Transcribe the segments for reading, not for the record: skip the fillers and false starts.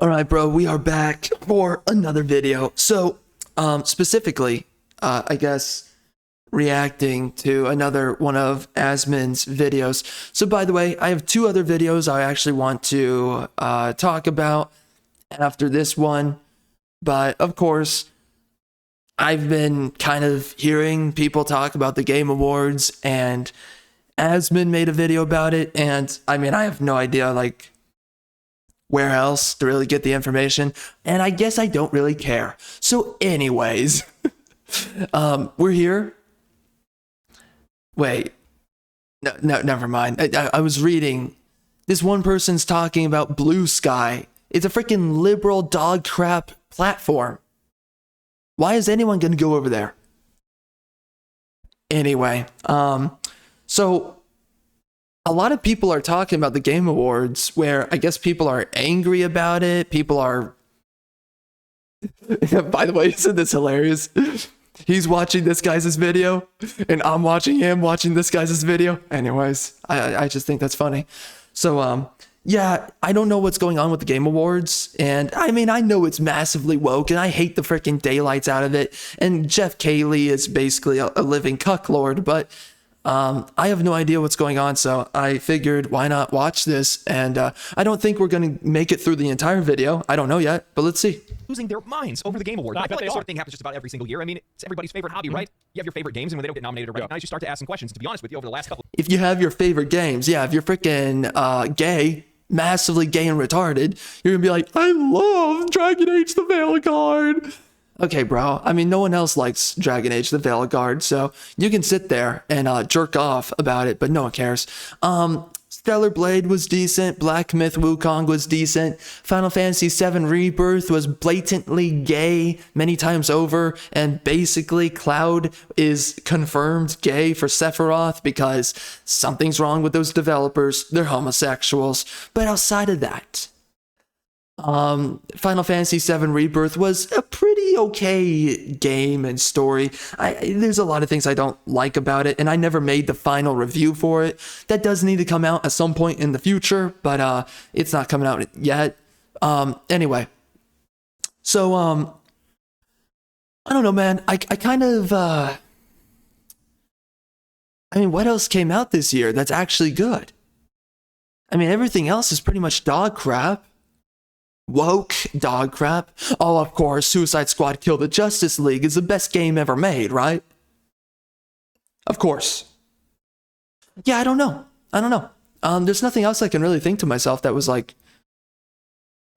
All right, bro, we are back for another video. So, specifically, I guess reacting to another one of Asmin's videos. So, by the way, I have two other videos I actually want to talk about after this one. But of course, I've been kind of hearing people talk about the Game Awards, and Asmin made a video about it. And I mean, I have no idea, like, where else to really get the information, and I guess I don't really care. So anyways, we're here. Wait, no, never mind. I was reading, this one person's talking about Blue Sky. It's a freaking liberal dog crap platform. Why is anyone gonna go over there? Anyway, so a lot of people are talking about the Game Awards, where I guess people are angry about it. People are... By the way, isn't this hilarious? He's watching this guy's video, and I'm watching him watching this guy's video. Anyways, I just think that's funny. So, yeah, I don't know what's going on with the Game Awards. And I mean, I know it's massively woke, and I hate the freaking daylights out of it. And Jeff Cayley is basically a living cucklord, but... I have no idea what's going on, so I figured why not watch this, and I don't think we're going to make it through the entire video. I don't know yet, but let's see. Losing their minds over the Game Awards. I feel like this sort of thing happens just about every single year. I mean, it's everybody's favorite hobby, right? You have your favorite games, and when they don't get nominated or recognized, you start to ask some questions. To be honest with you, over the last couple... If you have your favorite games, yeah, if you're freaking gay, massively gay and retarded, you're going to be like, I love Dragon Age the Veilguard. Okay, bro. I mean, no one else likes Dragon Age the Veilguard, so you can sit there and jerk off about it, but no one cares. Stellar Blade was decent. Black Myth Wukong was decent. Final Fantasy VII Rebirth was blatantly gay many times over, and basically Cloud is confirmed gay for Sephiroth because something's wrong with those developers. They're homosexuals. But outside of that... Final Fantasy VII Rebirth was a pretty okay game and story. There's a lot of things I don't like about it, and I never made the final review for it. That does need to come out at some point in the future, but it's not coming out yet. Anyway, so I don't know, man. I kind of I mean, what else came out this year that's actually good? I mean, everything else is pretty much dog crap. Woke dog crap. Oh, of course, Suicide Squad Kill the Justice League is the best game ever made, right? Of course. Yeah, I don't know. There's nothing else I can really think to myself that was like...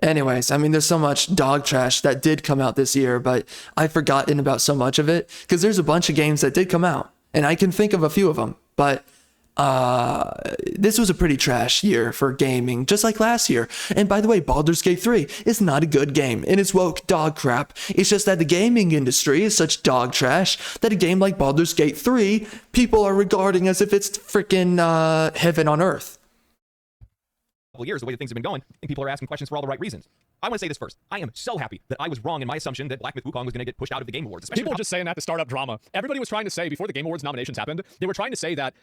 Anyways, I mean, there's so much dog trash that did come out this year, but I've forgotten about so much of it, because there's a bunch of games that did come out, and I can think of a few of them, but... this was a pretty trash year for gaming, just like last year. And by the way, Baldur's Gate 3 is not a good game, and it's woke dog crap. It's just that the gaming industry is such dog trash that a game like Baldur's Gate 3, people are regarding as if it's freaking heaven on earth. Years, the way that things have been going, and people are asking questions for all the right reasons. I want to say this first. I am so happy that I was wrong in my assumption that Black Myth Wukong was going to get pushed out of the Game Awards. People were just saying that to start up drama. Everybody was trying to say, before the Game Awards nominations happened, they were trying to say that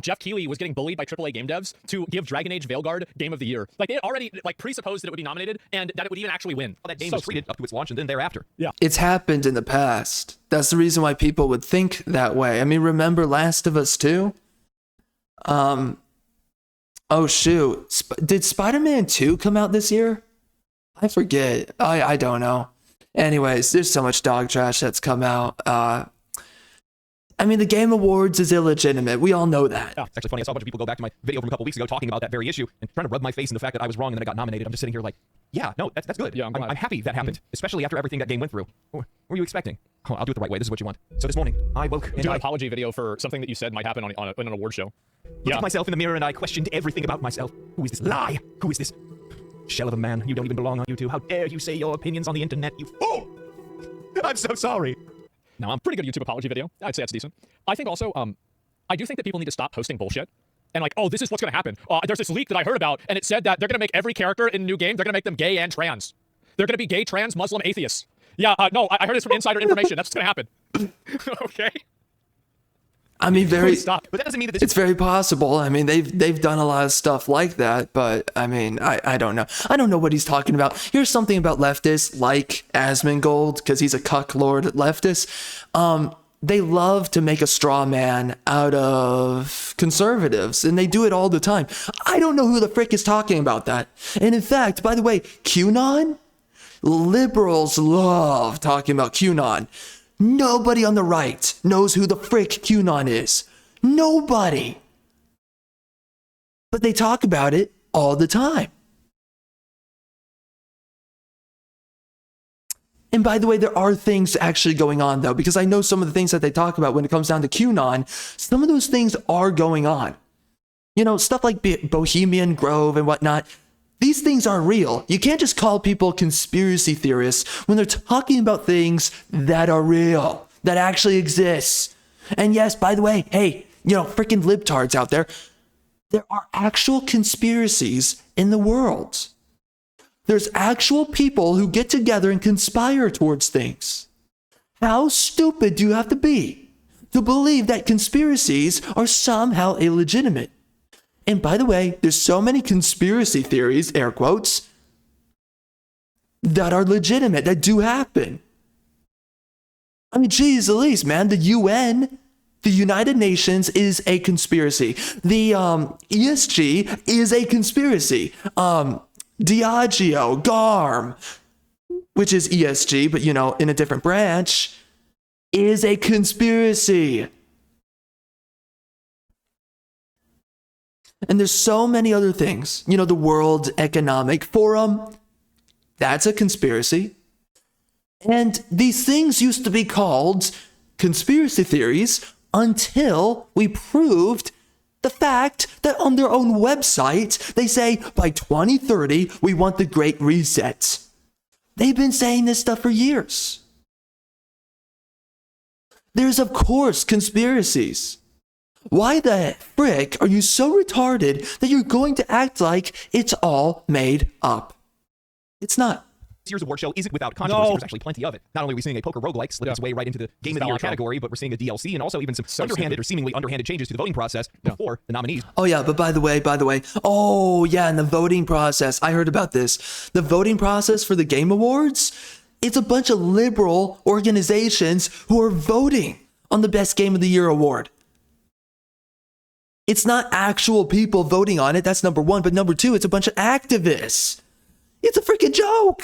Jeff Keighley was getting bullied by AAA game devs to give Dragon Age Veilguard Game of the Year. Like, they had already presupposed that it would be nominated and that it would even actually win. Well, that game was treated up to its launch and then thereafter. Yeah. It's happened in the past. That's the reason why people would think that way. I mean, remember Last of Us 2? Oh, shoot. Did Spider-Man 2 come out this year? I forget. I don't know. Anyways, there's so much dog trash that's come out. I mean, the Game Awards is illegitimate. We all know that. Yeah, it's actually funny. I saw a bunch of people go back to my video from a couple weeks ago talking about that very issue and trying to rub my face in the fact that I was wrong and then I got nominated. I'm just sitting here like, yeah, no, that's good. Yeah, I'm happy that happened, especially after everything that game went through. What were you expecting? Oh, I'll do it the right way. This is what you want. So this morning, I woke and do an apology video for something that you said might happen on an award show. Looked at myself in the mirror and I questioned everything about myself. Who is this lie? Who is this shell of a man? You don't even belong on YouTube. How dare you say your opinions on the internet, you fool! I'm so sorry. No, I'm pretty good YouTube apology video. I'd say that's decent. I think also, I do think that people need to stop posting bullshit. And like, oh, this is what's going to happen. There's this leak that I heard about, and it said that they're going to make every character in the new game, they're going to make them gay and trans. They're going to be gay, trans, Muslim, atheists. Yeah, no, I heard this from insider information. That's what's going to happen. Okay? I mean, very. Stop. But that doesn't mean that this It's very possible. I mean, they've done a lot of stuff like that, but I mean, I don't know. I don't know what he's talking about. Here's something about leftists like Asmongold, because he's a cuck lord leftist. They love to make a straw man out of conservatives, and they do it all the time. I don't know who the frick is talking about that. And in fact, by the way, QAnon? Liberals love talking about QAnon. Nobody on the right knows who the frick QAnon is. Nobody. But they talk about it all the time. And by the way, there are things actually going on, though, because I know some of the things that they talk about when it comes down to QAnon, some of those things are going on. You know, stuff like Bohemian Grove and whatnot. These things are real. You can't just call people conspiracy theorists when they're talking about things that are real, that actually exist. And yes, by the way, hey, you know, freaking libtards out there are actual conspiracies in the world. There's actual people who get together and conspire towards things. How stupid do you have to be to believe that conspiracies are somehow illegitimate? And by the way, there's so many conspiracy theories, air quotes, that are legitimate, that do happen. I mean, geez, Elise, man, the UN, the United Nations is a conspiracy. The ESG is a conspiracy. Diageo, GARM, which is ESG, but, you know, in a different branch, is a conspiracy. And there's so many other things. You know, the World Economic Forum, that's a conspiracy. And these things used to be called conspiracy theories until we proved the fact that on their own website, they say by 2030, we want the Great Reset. They've been saying this stuff for years. There's, of course, conspiracies. Why the frick are you so retarded that you're going to act like it's all made up? It's not. This year's award show isn't without controversy. No. There's actually plenty of it. Not only are we seeing a poker roguelike slip its way right into the Game of the Year category, but we're seeing a DLC and also even some underhanded or seemingly underhanded changes to the voting process before the nominees. Oh yeah, but by the way, oh yeah, and the voting process, I heard about this. The voting process for the Game Awards, it's a bunch of liberal organizations who are voting on the Best Game of the Year award. It's not actual people voting on it, that's number one, but number two, it's a bunch of activists. It's a freaking joke.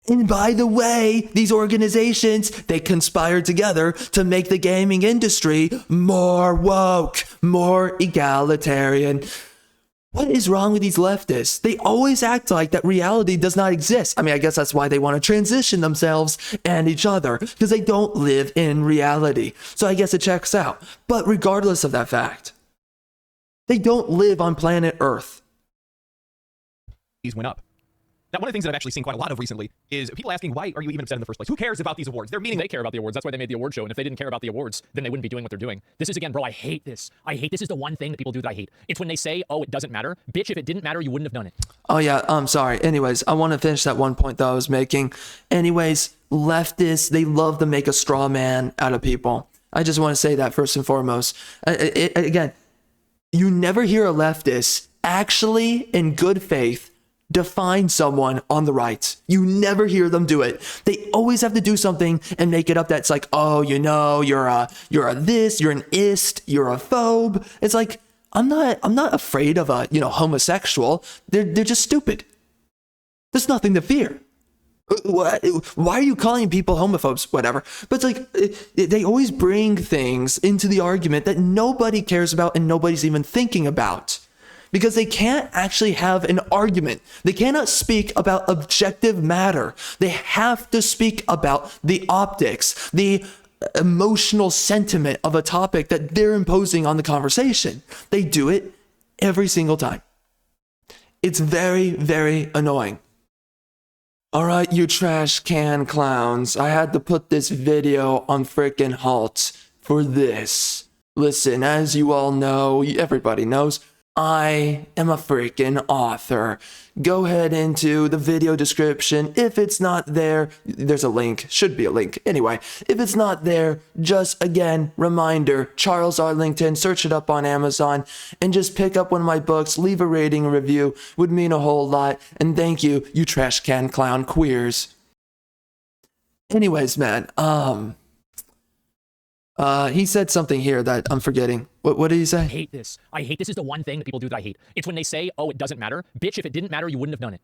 And by the way, these organizations, they conspire together to make the gaming industry more woke, more egalitarian. What is wrong with these leftists? They always act like that reality does not exist. I mean, I guess that's why they want to transition themselves and each other, because they don't live in reality. So I guess it checks out. But regardless of that fact, they don't live on planet Earth. These went up. Now, one of the things that I've actually seen quite a lot of recently is people asking, why are you even upset in the first place? Who cares about these awards? They're meaningless. They care about the awards. That's why they made the award show. And if they didn't care about the awards, then they wouldn't be doing what they're doing. This is, again, bro, I hate this. This is the one thing that people do that I hate. It's when they say, oh, it doesn't matter. Bitch, if it didn't matter, you wouldn't have done it. Oh yeah, I'm sorry. Anyways, I want to finish that one point that I was making. Anyways, leftists, they love to make a straw man out of people. I just want to say that first and foremost. Again, you never hear a leftist actually, in good faith, define someone on the right. You never hear them do it. They always have to do something and make it up that's like, oh, you know, you're a this, you're an ist, you're a phobe. It's like, I'm not afraid of a, homosexual. They're just stupid. There's nothing to fear. Why are you calling people homophobes? Whatever. But it's like, they always bring things into the argument that nobody cares about and nobody's even thinking about. Because they can't actually have an argument. They cannot speak about objective matter. They have to speak about the optics, the emotional sentiment of a topic that they're imposing on the conversation. They do it every single time. It's very, very annoying. All right, you trash can clowns. I had to put this video on frickin' halt for this. Listen, as you all know, everybody knows, I am a freaking author. Go ahead into the video description. If it's not there, there's a link. Should be a link. Anyway, if it's not there, just again, reminder, Charles R. LinkedIn, search it up on Amazon and just pick up one of my books, leave a rating and review. Would mean a whole lot. And thank you, you trash can clown queers. Anyways, man, he said something here that I'm forgetting. What did he say? I hate this. I hate this is the one thing that people do that I hate. It's when they say, oh, it doesn't matter. Bitch, if it didn't matter, you wouldn't have done it.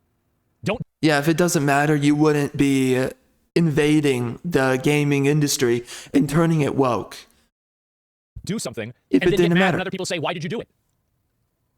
Don't. Yeah, if it doesn't matter, you wouldn't be invading the gaming industry and turning it woke. Do something. If and it then didn't get mad matter. when other people say, why did you do it?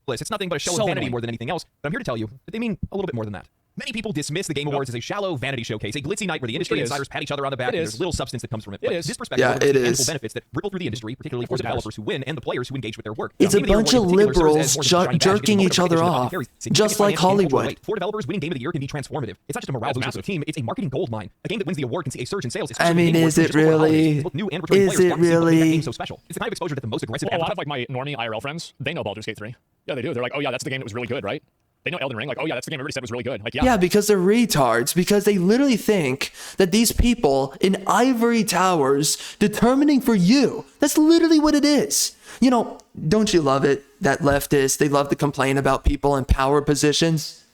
It's not nothing but a show So of vanity annoying. more than anything else, but I'm here to tell you that they mean a little bit more than that. Many people dismiss the Game Awards as a shallow vanity showcase, a glitzy night where the industry It is. insiders pat each other on the back, It and is. there's little substance that comes from it. It But is. this perspective Yeah, overlooks it the is. tangible benefits that ripple through the industry, particularly for course it developers matters. who win and the players who engage with their work. It's Now, a Game of the Year bunch award of in particular serves liberals as more than just a shiny badge, jerking giving each more other recognition to off, carries significant just like financial and cultural Hollywood. weight. For developers, winning Game of the Year can be transformative. It's not just a morale booster for the team, it's a marketing gold mine. A game that wins the award can see a surge in sales. I mean, is it really? Is it really? So special. It's the kind of exposure that the most aggressive Well, a lot of like my normie IRL friends, they know Baldur's Gate 3. Yeah, they do. They're like, oh yeah, that's the game that was really good, right? They know Elden Ring, like, oh yeah, that's the game everybody said was really good. Like, Yeah, because they're retards, because they literally think that these people in ivory towers determining for you, that's literally what it is. You know, don't you love it that leftists, they love to complain about people in power positions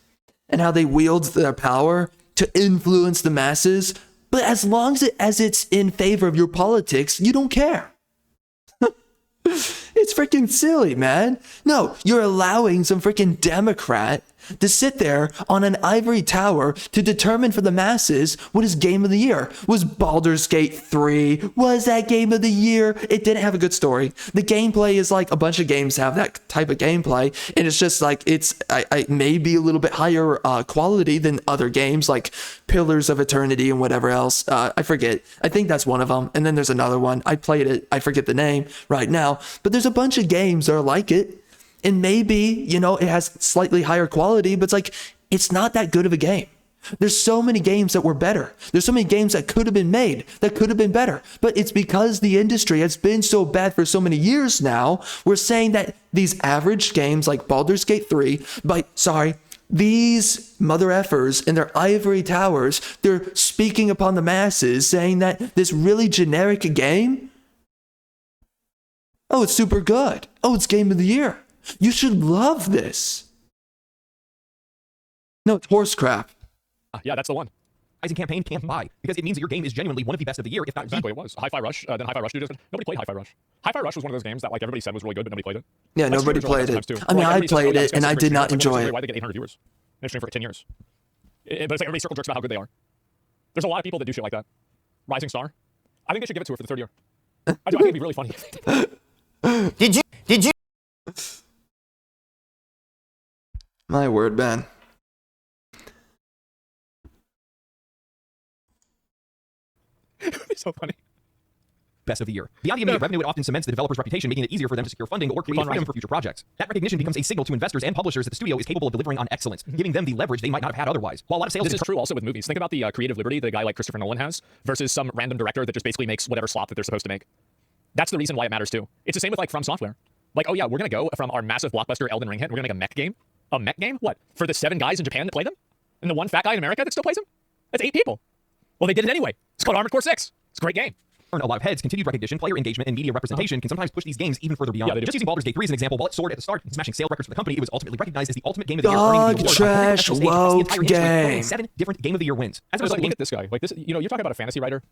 and how they wield their power to influence the masses, but as long as it's in favor of your politics, you don't care. It's freaking silly, man. No, you're allowing some freaking Democrat to sit there on an ivory tower to determine for the masses what is game of the year. Was Baldur's Gate 3? Was that game of the year? It didn't have a good story. The gameplay is like a bunch of games have that type of gameplay, and it's just like it's maybe a little bit higher quality than other games like Pillars of Eternity and whatever else. I forget. I think that's one of them. And then there's another one. I played it. I forget the name right now. But there's a bunch of games that are like it. And maybe, you know, it has slightly higher quality, but it's like, it's not that good of a game. There's so many games that were better. There's so many games that could have been made, that could have been better. But it's because the industry has been so bad for so many years now, we're saying that these average games like Baldur's Gate 3, these mother effers in their ivory towers, they're speaking upon the masses saying that this really generic game, oh, it's super good. Oh, it's game of the year. You should love this. No, it's horse crap. Yeah, that's the one. Rising campaign can't buy because it means that your game is genuinely one of the best of the year, if not Exactly, it was. Hi-Fi Rush, then Hi-Fi Rush dude. Nobody played Hi-Fi Rush. Hi-Fi Rush was one of those games that like everybody said was really good, but nobody played it. Yeah, Like, nobody streamers are like played that it. sometimes, too. I mean, Like, I everybody says, played oh, yeah, it and I did not it's enjoy it. Why they get 800 viewers? They've streamed for 10 years. But it's like everybody circle jerks about how good they are. There's a lot of people that do shit like that. Rising Star. I think they should give it to her for the 3rd year. I think it'd be really funny. Did you? My word, man. It's so funny. best of the year. Beyond the immediate revenue, it often cements the developer's reputation, making it easier for them to secure funding or create freedom for future projects. That recognition becomes a signal to investors and publishers that the studio is capable of delivering on excellence, giving them the leverage they might not have had otherwise. While a lot of sales This is true also with movies. Think about the creative liberty that a guy like Christopher Nolan has versus some random director that just basically makes whatever slop that they're supposed to make. That's the reason why it matters too. It's the same with like From Software. Like, oh yeah, we're gonna go from our massive blockbuster Elden Ring hit, and we're gonna make a mech game. A mech game? What? For the 7 guys in Japan that play them? And the one fat guy in America that still plays them? That's 8 people. Well, they did it anyway. It's called Armored Core 6. It's a great game. earn a lot of heads, continued recognition, player engagement, and media representation can sometimes push these games even further beyond. Yeah, they do. Just using Baldur's Gate 3 as an example, while it soared at the start and smashing sales records for the company, it was ultimately recognized as the ultimate game of the year, earning Dog the award trash on every national stage across the woke entire industry, game. 7 different Game of the Year wins. As a I was result, like, look at this guy. Like this, you know, you're talking about a fantasy writer.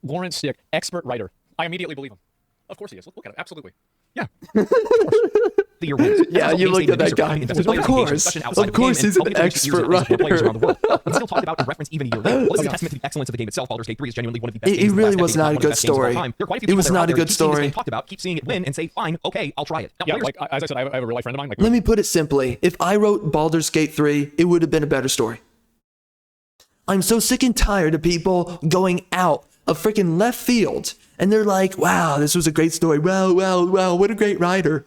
Lawrence Stick, expert writer. I immediately believe him. Of course he is. Look at him. Absolutely. Yeah. the year wins. Yeah, you looked at that guy. Of course he's an expert writer. It's still talked about and referenced even a year later. Well, this is a testament to the excellence of the game itself. Baldur's Gate 3 is genuinely one of the best It games of the really last was decade, not a one of the good best games of all story. time. There are quite a few It people was that are not out a there good keep seeing this story. game talked about, keep seeing it win, and say, fine, okay, I'll try it. Now, Yeah, players- like as I said, I have a real life friend of mine. Like, Let me put it simply. If I wrote Baldur's Gate 3, it would have been a better story. I'm so sick and tired of people going out of freaking left field and they're like, wow, this was a great story. Wow, what a great writer.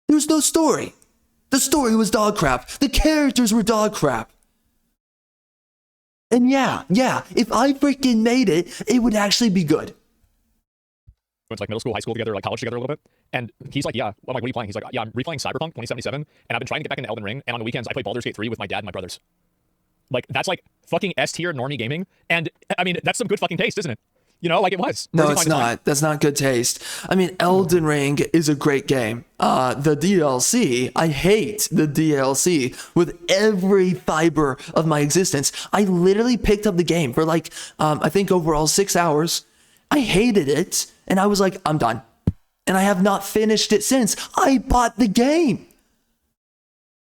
There was no story. The story was dog crap. The characters were dog crap. And yeah, if I freaking made it, it would actually be good. went to like middle school, high school together, like college together a little bit. And he's like, yeah. I'm like, what are you playing? He's like, yeah, I'm replaying Cyberpunk 2077, and I've been trying to get back into Elden Ring. And on the weekends, I play Baldur's Gate 3 with my dad and my brothers. Like, that's like fucking S tier normie gaming. And I mean, that's some good fucking taste, isn't it? You know, like it was. No, it's not. That's not good taste. I mean, Elden Ring is a great game. The DLC, I hate the DLC with every fiber of my existence. I literally picked up the game for like, I think overall 6 hours. I hated it. And I was like, I'm done. And I have not finished it since. I bought the game.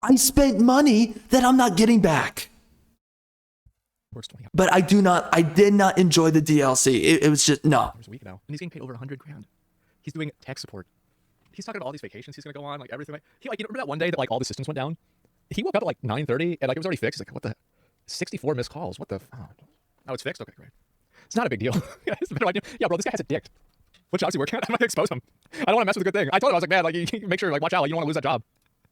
I spent money that I'm not getting back. But I did not enjoy the DLC. It was just, no. A week now, and he's getting paid over $100 grand. He's doing tech support. He's talking about all these vacations he's gonna go on, like everything. He like, you remember that one day that like all the systems went down? He woke up at like 9:30 and like it was already fixed. He's like, what the? 64 missed calls. What the? Oh, it's fixed. Okay, great. It's not a big deal. Yeah, bro, this guy has a dick. Which obviously we're I'm gonna expose him. I don't want to mess with a good thing. I told him, I was like, man, like you make sure, like, watch out, like, you don't want to lose that job.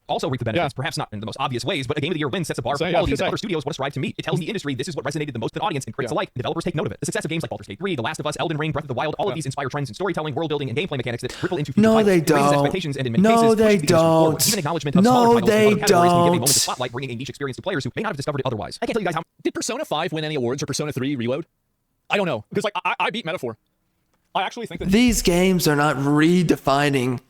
Also reap the benefits, perhaps not in the most obvious ways, but a Game of the Year win sets a bar for quality that other studios want to strive to meet. It tells the industry this is what resonated the most with an audience, and critics alike. Developers take note of it. The success of games like Baldur's Gate 3, The Last of Us, Elden Ring, Breath of the Wild, all of these inspire trends in storytelling, world building, and gameplay mechanics that ripple into future No, titles. they It raises don't. expectations and in many No, cases, they pushes the industry forward. don't. Even acknowledgement of No, smaller titles they in other categories can give a moment don't. to spotlight, bringing a niche experience to players who may not have discovered it otherwise. I can't tell you guys how. Did Persona 5 win any awards or Persona 3 Reload? I don't know, because like I beat Metaphor. I actually think that These games are not redefining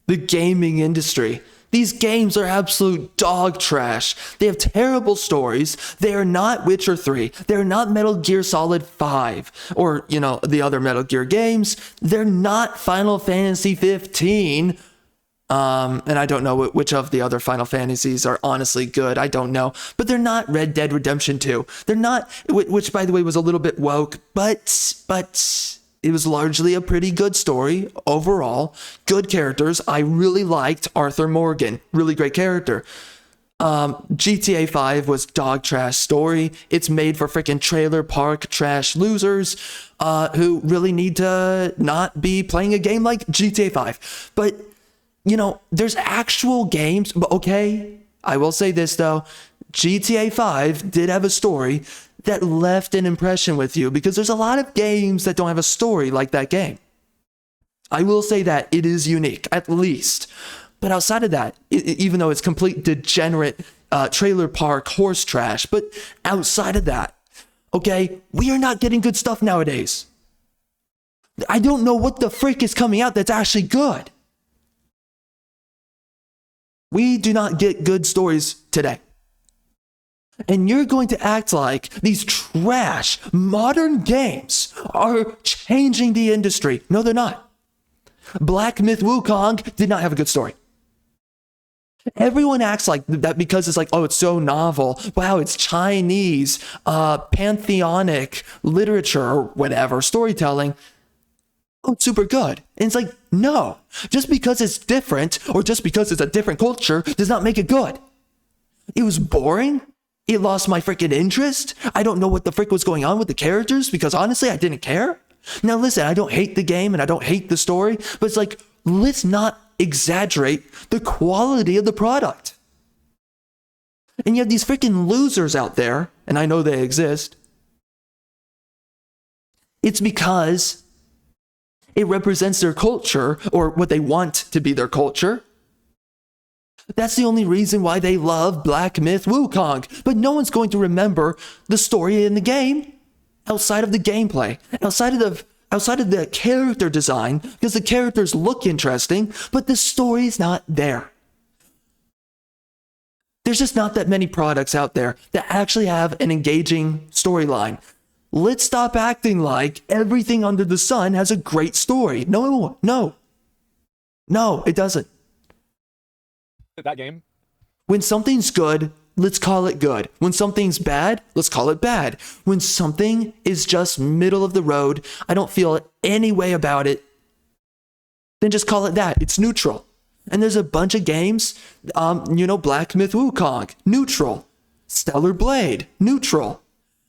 the gaming industry. These games are absolute dog trash. They have terrible stories. They are not Witcher 3. They're not Metal Gear Solid 5 or, you know, the other Metal Gear games. They're not Final Fantasy 15. And I don't know which of the other Final Fantasies are honestly good. I don't know. But they're not Red Dead Redemption 2. They're not, which by the way was a little bit woke, but it was largely a pretty good story overall. Good characters. I really liked Arthur Morgan. Really great character. GTA 5 was dog trash story. It's made for freaking trailer park trash losers who really need to not be playing a game like GTA 5. But, you know, there's actual games. But okay, I will say this though. GTA 5 did have a story that left an impression with you, because there's a lot of games that don't have a story like that game. I will say that it is unique, at least. But outside of that, even though it's complete degenerate trailer park horse trash, but outside of that, okay, we are not getting good stuff nowadays. I don't know what the frick is coming out that's actually good. We do not get good stories today. And you're going to act like these trash modern games are changing the industry. No, they're not. Black Myth Wukong did not have a good story. Everyone acts like that because it's like, oh, it's so novel. Wow, it's Chinese, pantheonic literature or whatever, storytelling. Oh, it's super good. And it's like, no, just because it's different or just because it's a different culture does not make it good. It was boring. It lost my freaking interest. I don't know what the frick was going on with the characters because honestly, I didn't care. Now listen, I don't hate the game and I don't hate the story, but it's like, let's not exaggerate the quality of the product. And you have these freaking losers out there, and I know they exist. It's because it represents their culture or what they want to be their culture. That's the only reason why they love Black Myth Wukong. But no one's going to remember the story in the game outside of the gameplay, outside of the character design, because the characters look interesting, but the story's not there. There's just not that many products out there that actually have an engaging storyline. Let's stop acting like everything under the sun has a great story. No, it doesn't. that game. When something's good, let's call it good. When something's bad, let's call it bad. When something is just middle of the road, I don't feel any way about it, then just call it that. It's neutral. And there's a bunch of games, Black Myth Wukong, neutral. Stellar Blade, neutral.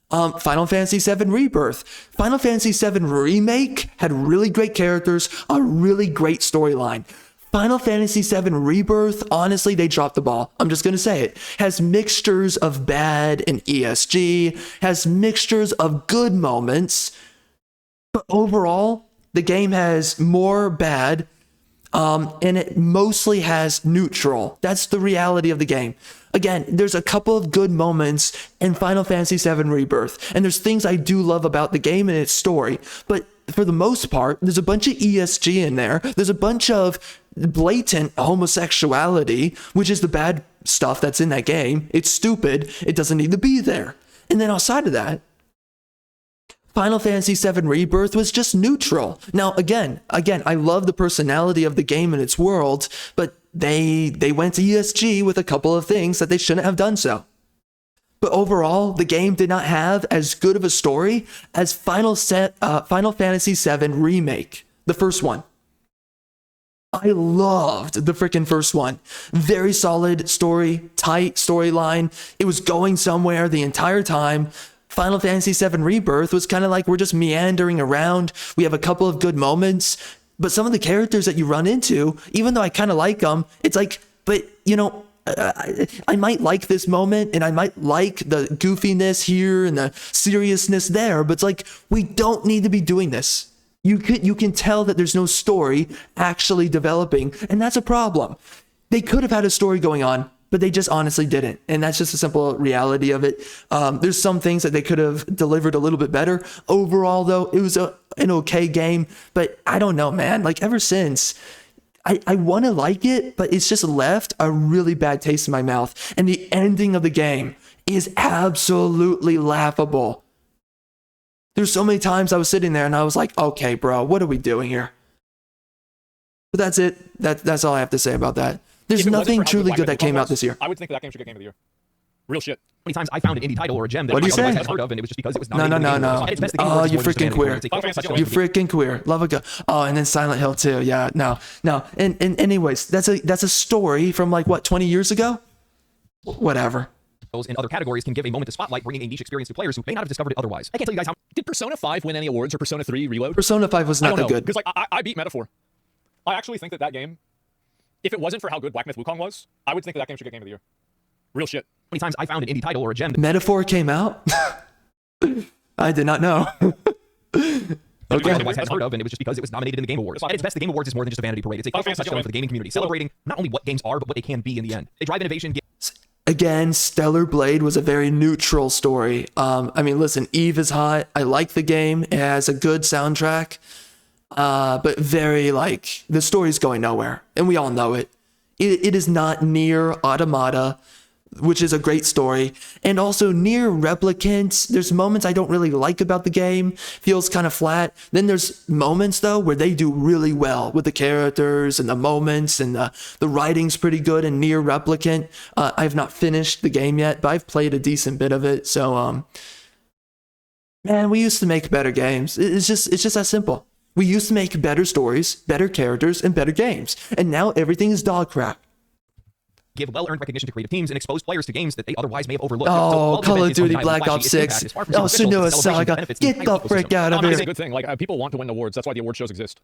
Final Fantasy VII Rebirth. Final Fantasy VII Remake had really great characters, a really great storyline. Final Fantasy VII Rebirth, honestly, they dropped the ball. I'm just going to say it. Has mixtures of bad and ESG, has mixtures of good moments, but overall, The game has more bad, and it mostly has neutral. That's the reality of the game. Again, there's a couple of good moments in Final Fantasy VII Rebirth, and there's things I do love about the game and its story, but for the most part, there's a bunch of ESG in there. There's a bunch of blatant homosexuality, which is the bad stuff that's in that game. It's stupid. It doesn't need to be there. And then outside of that, Final Fantasy VII Rebirth was just neutral. Now, again, I love the personality of the game and its world, but they went to ESG with a couple of things that they shouldn't have done so. But overall, the game did not have as good of a story as Final Fantasy VII Remake, the first one. I loved the freaking first one. Very solid story, tight storyline. It was going somewhere the entire time. Final Fantasy VII Rebirth was kind of like we're just meandering around. We have a couple of good moments, but some of the characters that you run into, even though I kind of like them, it's like, but you know, I might like this moment and I might like the goofiness here and the seriousness there, but it's like, we don't need to be doing this. You can tell that there's no story actually developing, and that's a problem. They could have had a story going on, but they just honestly didn't. And that's just a simple reality of it. There's some things that they could have delivered a little bit better. Overall, though, it was an okay game, but I don't know, man. Like, ever since, I want to like it, but it's just left a really bad taste in my mouth. And the ending of the game is absolutely laughable. There's so many times I was sitting there and I was like, okay, bro, what are we doing here? But that's it. That's all I have to say about that. There's nothing truly good that came out this year. I would think that game should get Game of the Year. Real shit. How many times I found an indie title or a gem that What do you I otherwise say? had heard of, and it was just because it was No. not. Oh, you're freaking queer. You're freaking queer. Love a go. Oh, and then Silent Hill too. Yeah, no. And anyways, that's a story from like what, 20 years ago? Whatever. In other categories can give a moment to spotlight, bringing a niche experience to players who may not have discovered it otherwise. I can't tell you guys how. Did Persona 5 win any awards or Persona 3 Reload? Persona 5 was not that good. Because like I beat Metaphor. I actually think that game, if it wasn't for how good Black Myth Wukong was, I would think that game should get Game of the Year. Real shit. How many times I found an indie title or a gem Metaphor came out? I did not know. that I Okay. otherwise had heard of, and it was just because it was nominated in the Game Awards. At its best, the Game Awards is more than just a vanity parade. It's a cultural touchstone for the gaming community, celebrating not only what games are, but what they can be in the end. They drive innovation. Again, Stellar Blade was a very neutral story. I mean, listen, Eve is hot. I like the game. It has a good soundtrack. But very, like, the story's going nowhere. And we all know it. It is not Nier Automata, which is a great story. And also Nier Replicant, there's moments I don't really like about the game. Feels kind of flat. Then there's moments, though, where they do really well with the characters and the moments, and the writing's pretty good in Nier Replicant. I've not finished the game yet, but I've played a decent bit of it. So, man, we used to make better games. It's just that simple. We used to make better stories, better characters, and better games. And now everything is dog crap. Give well-earned recognition to creative teams and expose players to games that they otherwise may have overlooked. Oh, Call of Duty Black Ops 6. Oh, Senua Saga. Get the frick out of It's a here. good thing. Like people want to win awards. That's why the award shows exist.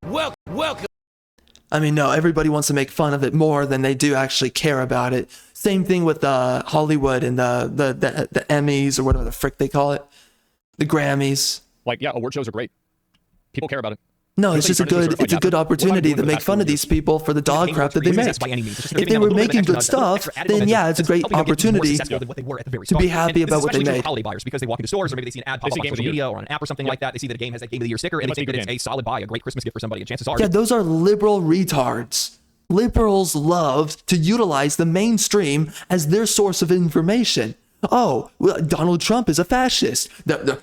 Welcome. I mean, no, everybody wants to make fun of it more than they do actually care about it. Same thing with Hollywood and the Emmys, or whatever the frick they call it. The Grammys. Like, yeah, award shows are great. People care about it. No, it's just a good opportunity to make fun of these people for the dog crap that they make. If they were making good stuff, then yeah, it's a great opportunity to be happy about what they made. Holiday buyers, because they walk into stores, or maybe they see an ad pop up on social media or on an app or something like that. They see that a game has that Game of the Year sticker, and they think that it's a solid buy, a great Christmas gift for somebody. And chances are, Yeah, those are liberal retards. Liberals love to utilize the mainstream as their source of information. Oh, well, Donald Trump is a fascist.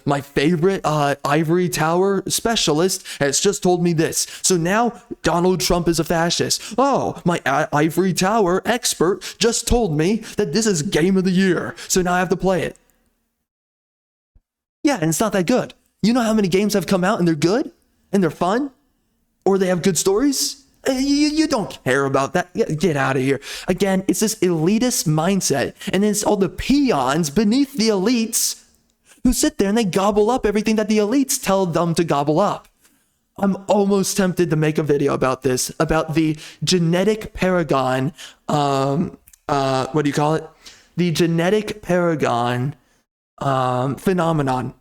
My favorite ivory tower specialist has just told me this. So now Donald Trump is a fascist. Oh, my ivory tower expert just told me that this is Game of the Year. So now I have to play it. Yeah, and it's not that good. You know how many games have come out and they're good? And they're fun? Or they have good stories? You don't care about that. Get out of here. Again, it's this elitist mindset. And then it's all the peons beneath the elites who sit there and they gobble up everything that the elites tell them to gobble up. I'm almost tempted to make a video about this, about the genetic paragon, what do you call it? The genetic paragon phenomenon.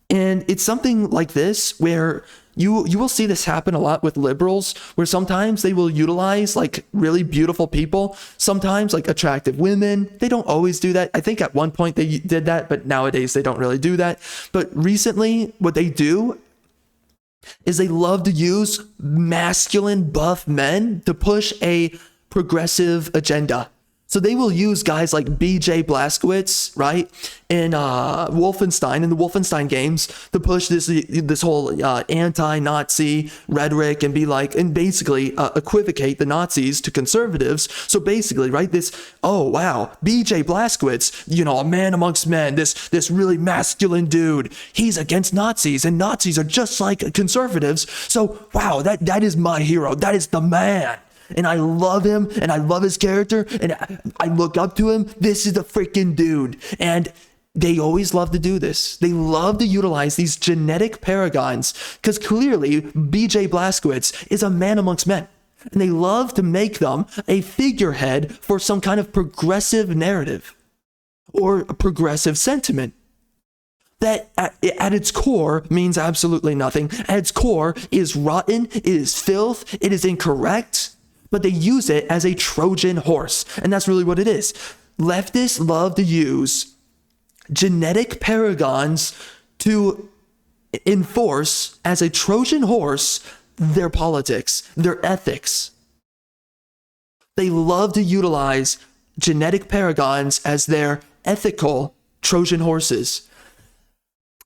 And it's something like this where You will see this happen a lot with liberals, where sometimes they will utilize like really beautiful people, sometimes like attractive women. They don't always do that. I think at one point they did that, but nowadays they don't really do that. But recently, what they do is they love to use masculine buff men to push a progressive agenda. So they will use guys like BJ Blazkowicz, right, in Wolfenstein, in the Wolfenstein games, to push this whole anti-Nazi rhetoric and be like, and basically equivocate the Nazis to conservatives. So basically, right, this, oh wow, BJ Blazkowicz, you know, a man amongst men, this really masculine dude, he's against Nazis, and Nazis are just like conservatives. So wow, that is my hero. That is the man. And I love him, and I love his character, and I look up to him. This is the freaking dude. And they always love to do this. They love to utilize these genetic paragons, because clearly BJ Blazkowicz is a man amongst men. And they love to make them a figurehead for some kind of progressive narrative or a progressive sentiment that at its core means absolutely nothing. At its core is rotten, it is filth, it is incorrect. But they use it as a Trojan horse. And that's really what it is. Leftists love to use genetic paragons to enforce as a Trojan horse their politics, their ethics. They love to utilize genetic paragons as their ethical Trojan horses.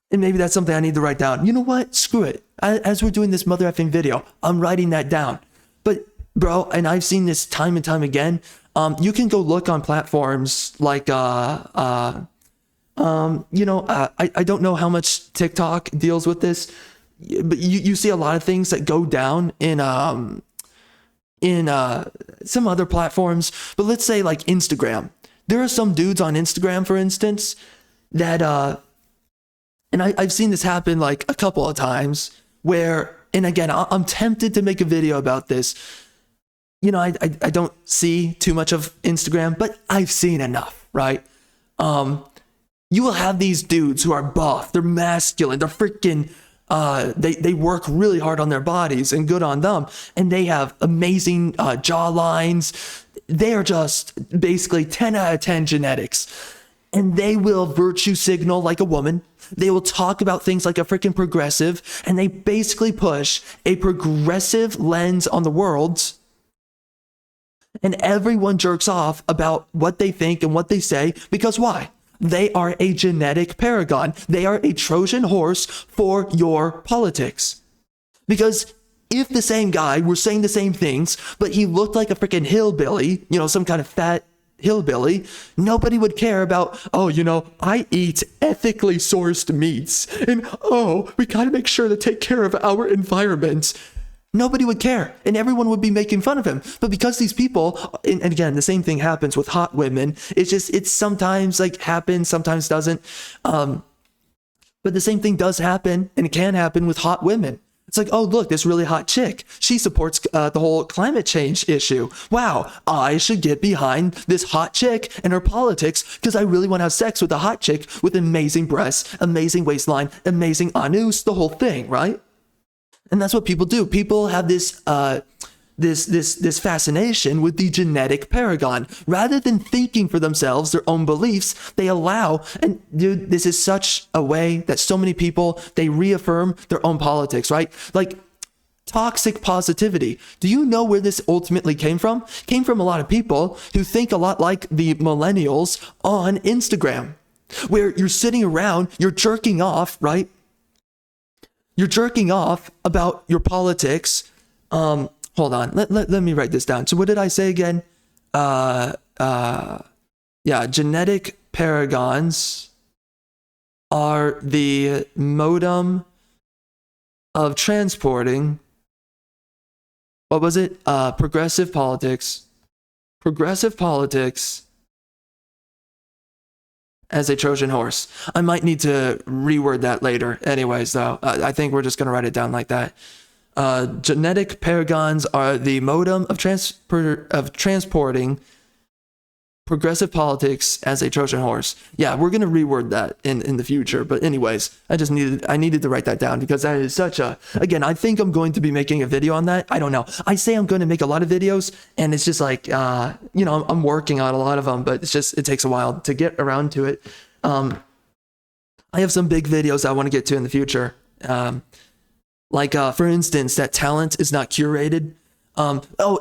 And maybe that's something I need to write down. You know what? Screw it. As we're doing this mother effing video, I'm writing that down. But bro, and I've seen this time and time again. You can go look on platforms like, I don't know how much TikTok deals with this, but you see a lot of things that go down in some other platforms. But let's say like Instagram. There are some dudes on Instagram, for instance, that, and I've seen this happen like a couple of times where, and again, I'm tempted to make a video about this. You know, I don't see too much of Instagram, but I've seen enough, right? You will have these dudes who are buff, they're masculine, they're freaking, they work really hard on their bodies, and good on them. And they have amazing jawlines. They are just basically 10 out of 10 genetics. And they will virtue signal like a woman. They will talk about things like a freaking progressive, and they basically push a progressive lens on the world. And everyone jerks off about what they think and what they say, because why? They are a genetic paragon. They are a Trojan horse for your politics. Because if the same guy were saying the same things, but he looked like a freaking hillbilly, you know, some kind of fat hillbilly, nobody would care about, oh, you know, I eat ethically sourced meats, and oh, we gotta make sure to take care of our environment. Nobody would care, and everyone would be making fun of him. But because these people, and again, the same thing happens with hot women. It's sometimes like happens, sometimes doesn't. But the same thing does happen, and it can happen with hot women. It's like, oh, look, this really hot chick. She supports the whole climate change issue. Wow, I should get behind this hot chick and her politics because I really want to have sex with a hot chick with amazing breasts, amazing waistline, amazing anus, the whole thing, right? And that's what people do. People have this this fascination with the genetic paragon. Rather than thinking for themselves their own beliefs, they allow, and dude, this is such a way that so many people, they reaffirm their own politics, right? Like toxic positivity. Do you know where this ultimately came from? Came from a lot of people who think a lot like the millennials on Instagram, where you're sitting around, you're jerking off, right? You're jerking off about your politics. Hold on. Let me write this down. So what did I say again? Yeah, genetic paragons are the modem of transporting, what was it? Progressive politics. Progressive politics as a Trojan horse. I might need to reword that later. Anyways, though, I think we're just going to write it down like that. Genetic paragons are the modem of transporting progressive politics as a Trojan horse. Yeah, we're going to reword that in the future. But anyways, I needed to write that down because that is such a, again, I think I'm going to be making a video on that. I don't know. I say I'm going to make a lot of videos and it's just like, I'm working on a lot of them, but it takes a while to get around to it. I have some big videos I want to get to in the future. For instance, that talent is not curated.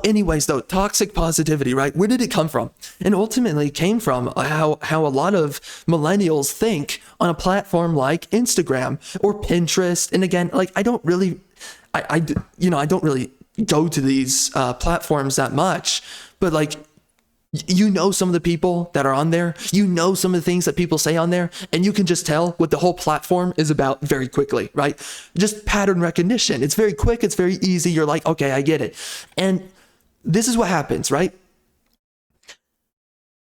Anyways, though, toxic positivity, right? Where did it come from? And ultimately it came from how a lot of millennials think on a platform like Instagram or Pinterest. And again, like, I don't really go to these platforms that much, but like, some of the people that are on there, some of the things that people say on there, and you can just tell what the whole platform is about very quickly, right? Just pattern recognition. It's very quick. It's very easy. You're like, okay, I get it. And this is what happens, right?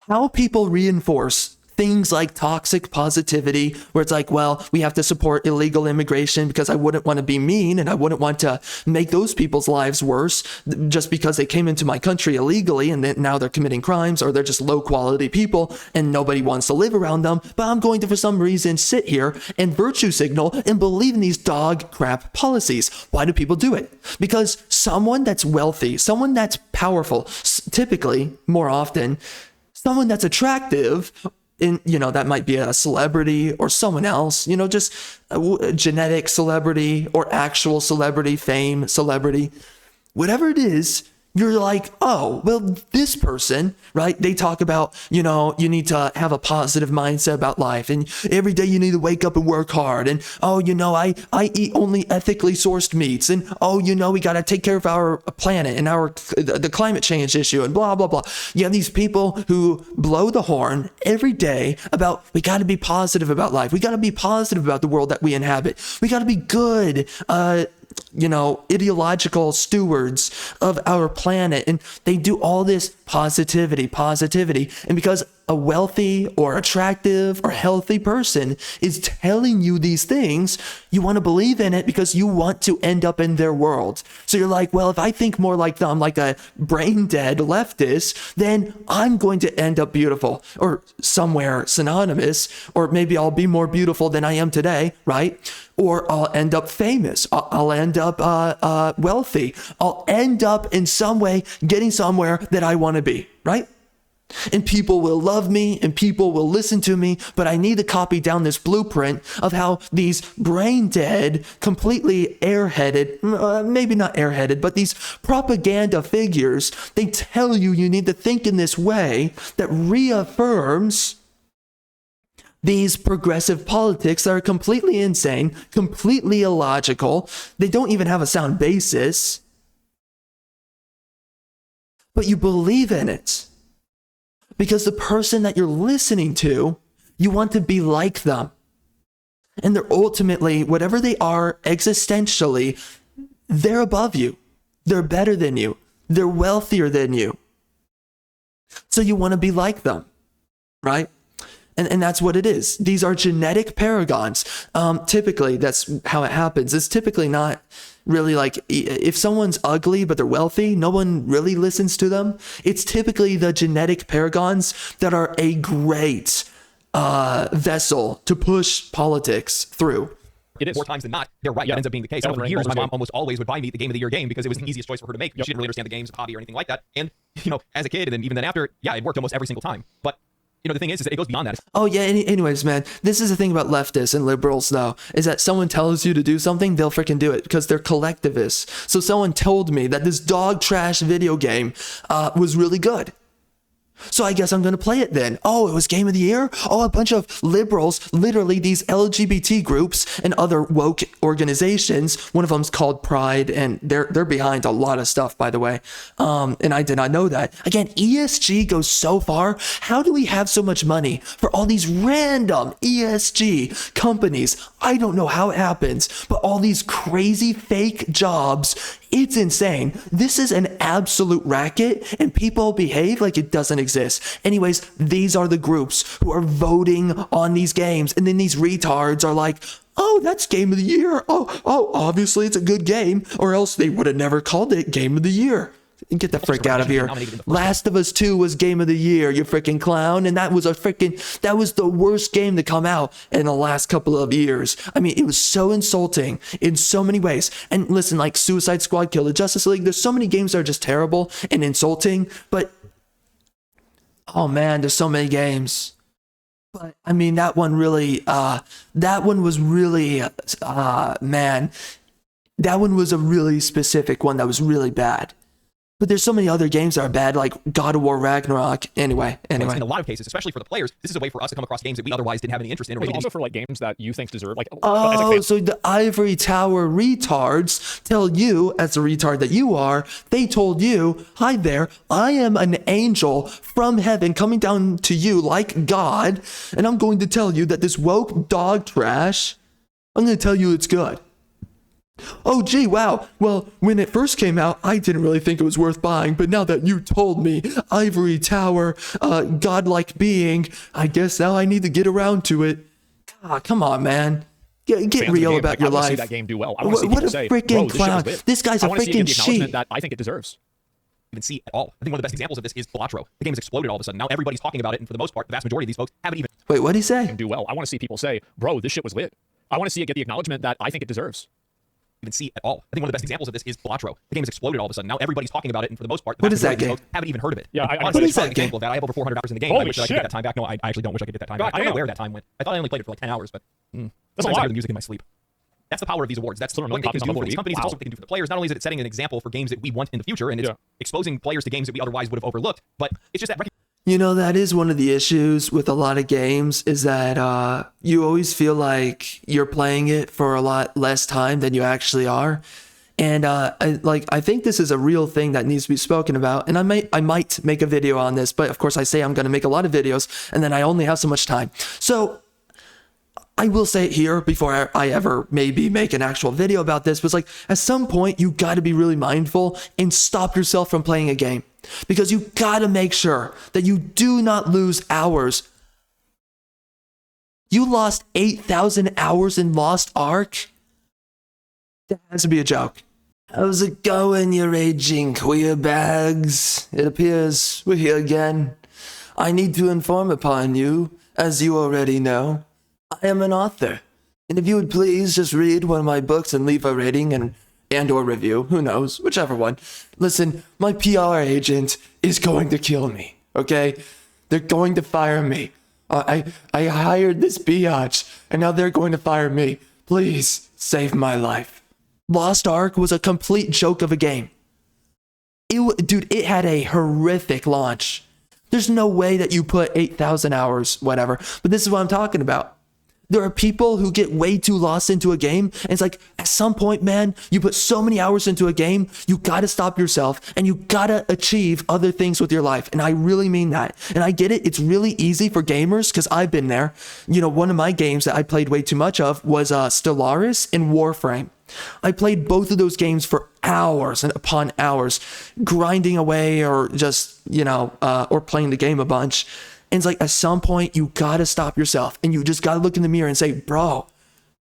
How people reinforce things like toxic positivity, where it's like, well, we have to support illegal immigration because I wouldn't want to be mean and I wouldn't want to make those people's lives worse just because they came into my country illegally and then now they're committing crimes, or they're just low quality people and nobody wants to live around them. But I'm going to, for some reason, sit here and virtue signal and believe in these dog crap policies. Why do people do it? Because someone that's wealthy, someone that's powerful, typically, more often, someone that's attractive, that might be a celebrity or someone else, just a genetic celebrity or actual celebrity, fame celebrity, whatever it is. You're like, oh, well, this person, right? They talk about, you need to have a positive mindset about life. And every day you need to wake up and work hard. And, I eat only ethically sourced meats. And, we got to take care of our planet and the climate change issue and blah, blah, blah. You have these people who blow the horn every day about, we got to be positive about life. We got to be positive about the world that we inhabit. We got to be good, ideological stewards of our planet. And they do all this positivity. And because a wealthy or attractive or healthy person is telling you these things, you want to believe in it because you want to end up in their world. So you're like, well, if I think more like them, like a brain dead leftist, then I'm going to end up beautiful or somewhere synonymous, or maybe I'll be more beautiful than I am today, right? Or I'll end up famous. I'll end up wealthy. I'll end up in some way getting somewhere that I want to be, right? And people will love me and people will listen to me, but I need to copy down this blueprint of how these brain dead, completely airheaded, maybe not airheaded, but these propaganda figures, they tell you need to think in this way that reaffirms these progressive politics that are completely insane, completely illogical. They don't even have a sound basis, but you believe in it. Because the person that you're listening to, you want to be like them. And they're ultimately, whatever they are existentially, they're above you. They're better than you. They're wealthier than you. So you want to be like them, right? And that's what it is. These are genetic paragons. Typically, that's how it happens. It's typically not really like, if someone's ugly but they're wealthy, no one really listens to them. It's typically the genetic paragons that are a great vessel to push politics through. It is. More times than not, they're right. Yeah. That ends up being the case. Elden For Ring, years, my Baldur's mom Gate. almost always would buy me the Game of the Year game because it was the easiest choice for her to make. She didn't really understand the games, hobby, or anything like that. And, as a kid, and then even then after, yeah, it worked almost every single time. But the thing is that it goes beyond that. Oh, yeah. Anyways, man, this is the thing about leftists and liberals, though, is that someone tells you to do something, they'll freaking do it because they're collectivists. So someone told me that this dog trash video game was really good. So I guess I'm going to play it then. Oh, it was Game of the Year? Oh, a bunch of liberals, literally these LGBT groups and other woke organizations. One of them's called Pride, and they're behind a lot of stuff, by the way. And I did not know that. Again, ESG goes so far. How do we have so much money for all these random ESG companies? I don't know how it happens, but all these crazy fake jobs. It's insane. This is an absolute racket, and people behave like it doesn't exist. Anyways, these are the groups who are voting on these games, and then these retards are like, oh, that's Game of the Year. Oh, obviously it's a good game, or else they would have never called it Game of the Year. Get the Also, frick out of here. nominated in the first Last of Us 2 was game of the year, you freaking clown. And that was that was the worst game to come out in the last couple of years. I mean, it was so insulting in so many ways. And listen, like Suicide Squad, Kill the Justice League, there's so many games that are just terrible and insulting. But, oh man, there's so many games. But I mean, that one really, that one was really, man, that one was a really specific one that was really bad. But there's so many other games that are bad, like God of War Ragnarok. Anyway. In a lot of cases, especially for the players, this is a way for us to come across games that we otherwise didn't have any interest in. Or maybe Also for like games that you think deserve like. as a Oh, fan. so the Ivory Tower retards tell you, as a retard that you are, they told you, hi there, I am an angel from heaven coming down to you like God, and I'm going to tell you that this woke dog trash, I'm going to tell you it's good. Oh, gee, wow. Well, when it first came out, I didn't really think it was worth buying, but now that you told me, Ivory Tower, godlike being, I guess now I need to get around to it. God, come on, man. Get Fans of the real game, about like, your I want to see life. that game do well. I want to see What people a say, freaking "Bro, this shit was clown. lit." This guy's I a want to see it get freaking the acknowledgement sheep. that I think it deserves. even see at all. I think one of the best examples of this is Balatro. The game has exploded all of a sudden. Now everybody's talking about it, and for the most part, the vast majority of these folks haven't even Wait, what'd he say? Do well. I want to see people say, "Bro, this shit was lit." I want to see it get the acknowledgement that I think it deserves. see at all. I think one of the best examples of this is Balatro. The game has exploded all of a sudden. Now everybody's talking about it, and for the most part, the What vast is that majority of these game? folks haven't even heard of it. Yeah, And I- honestly, what is it's a that prime example of that. I have over 400 hours in the game. Holy I wish that I could shit. get that time back. No, I actually don't wish I could get that time back. I don't know where that time went. I thought I only played it for like 10 hours, but That's a sometimes I lot. hear the music in my sleep. That's the power of these awards. That's So what million they can copies do on for the these board. companies. It's Wow. also what they can do for the players. Not only is it setting an example for games that we want in the future, and it's Yeah. exposing players to games that we otherwise would have overlooked, but it's just that You know, that is one of the issues with a lot of games is that you always feel like you're playing it for a lot less time than you actually are. And I think this is a real thing that needs to be spoken about. And I might make a video on this, but of course I say I'm going to make a lot of videos and then I only have so much time. So I will say it here before I ever maybe make an actual video about this, was like at some point you got to be really mindful and stop yourself from playing a game, because you got to make sure that you do not lose hours. You lost 8,000 hours in Lost Ark? That has to be a joke. How's it going, you raging queer bags? It appears we're here again. I need to inform upon you, as you already know, I am an author. And if you would please just read one of my books and leave a rating and or review, who knows, whichever one. Listen, my PR agent is going to kill me, okay? They're going to fire me. I hired this biatch, and now they're going to fire me. Please save my life. Lost Ark was a complete joke of a game. Dude, it had a horrific launch. There's no way that you put 8,000 hours, whatever. But this is what I'm talking about. There are people who get way too lost into a game. And it's like, at some point, man, you put so many hours into a game, you got to stop yourself and you got to achieve other things with your life. And I really mean that. And I get it. It's really easy for gamers because I've been there. You know, one of my games that I played way too much of was Stellaris and Warframe. I played both of those games for hours and upon hours, grinding away or just, or playing the game a bunch. And it's like, at some point, you got to stop yourself and you just got to look in the mirror and say, bro,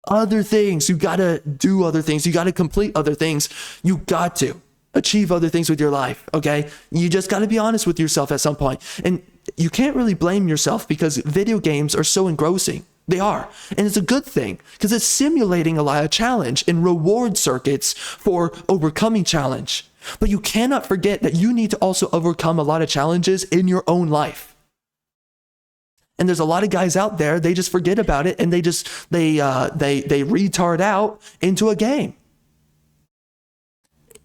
other things, you got to do other things. You got to complete other things. You got to achieve other things with your life. Okay. You just got to be honest with yourself at some point. And you can't really blame yourself because video games are so engrossing. They are. And it's a good thing because it's simulating a lot of challenge and reward circuits for overcoming challenge. But you cannot forget that you need to also overcome a lot of challenges in your own life. And there's a lot of guys out there, they just forget about it and they retard out into a game.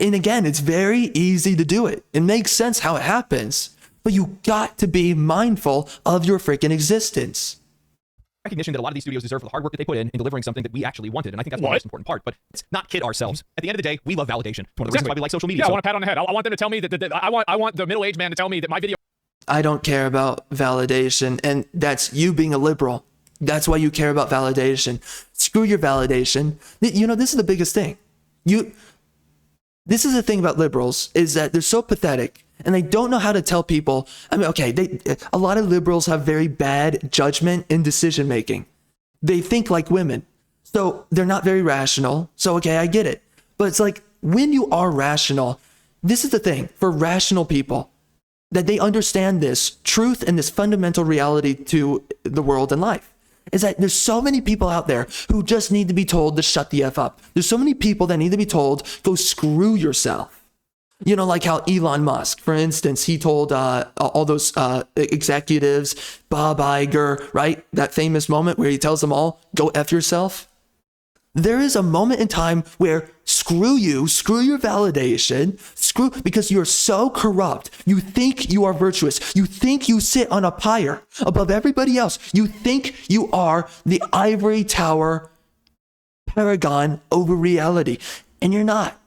And again, it's very easy to do it. It makes sense how it happens, but you got to be mindful of your freaking existence. recognition that a lot of these studios deserve for the hard work that they put in delivering something that we actually wanted. And I think that's the most important part. But it's not kid ourselves. At the end of the day, we love validation. It's one of the reasons why we like social media. Yeah, I So want a pat on the head. I want them to tell me that I want the middle-aged man to tell me that my video. I don't care about validation, and that's you being a liberal. That's why you care about validation. Screw your validation. You know, this is the biggest thing. This is the thing about liberals, is that they're so pathetic and they don't know how to tell people. I mean, okay, a lot of liberals have very bad judgment in decision making. They think like women. So they're not very rational. So, okay, I get it. But it's like, when you are rational, This is the thing for rational people, that they understand this truth and this fundamental reality to the world and life, is that there's so many people out there who just need to be told to shut the F up. There's so many people that need to be told, go screw yourself. You know, like how Elon Musk, for instance, he told all those executives, Bob Iger, right? That famous moment where he tells them all, go F yourself. There is a moment in time where screw you, screw your validation, because you're so corrupt. You think you are virtuous. You think you sit on a pyre above everybody else. You think you are the ivory tower paragon over reality, and you're not.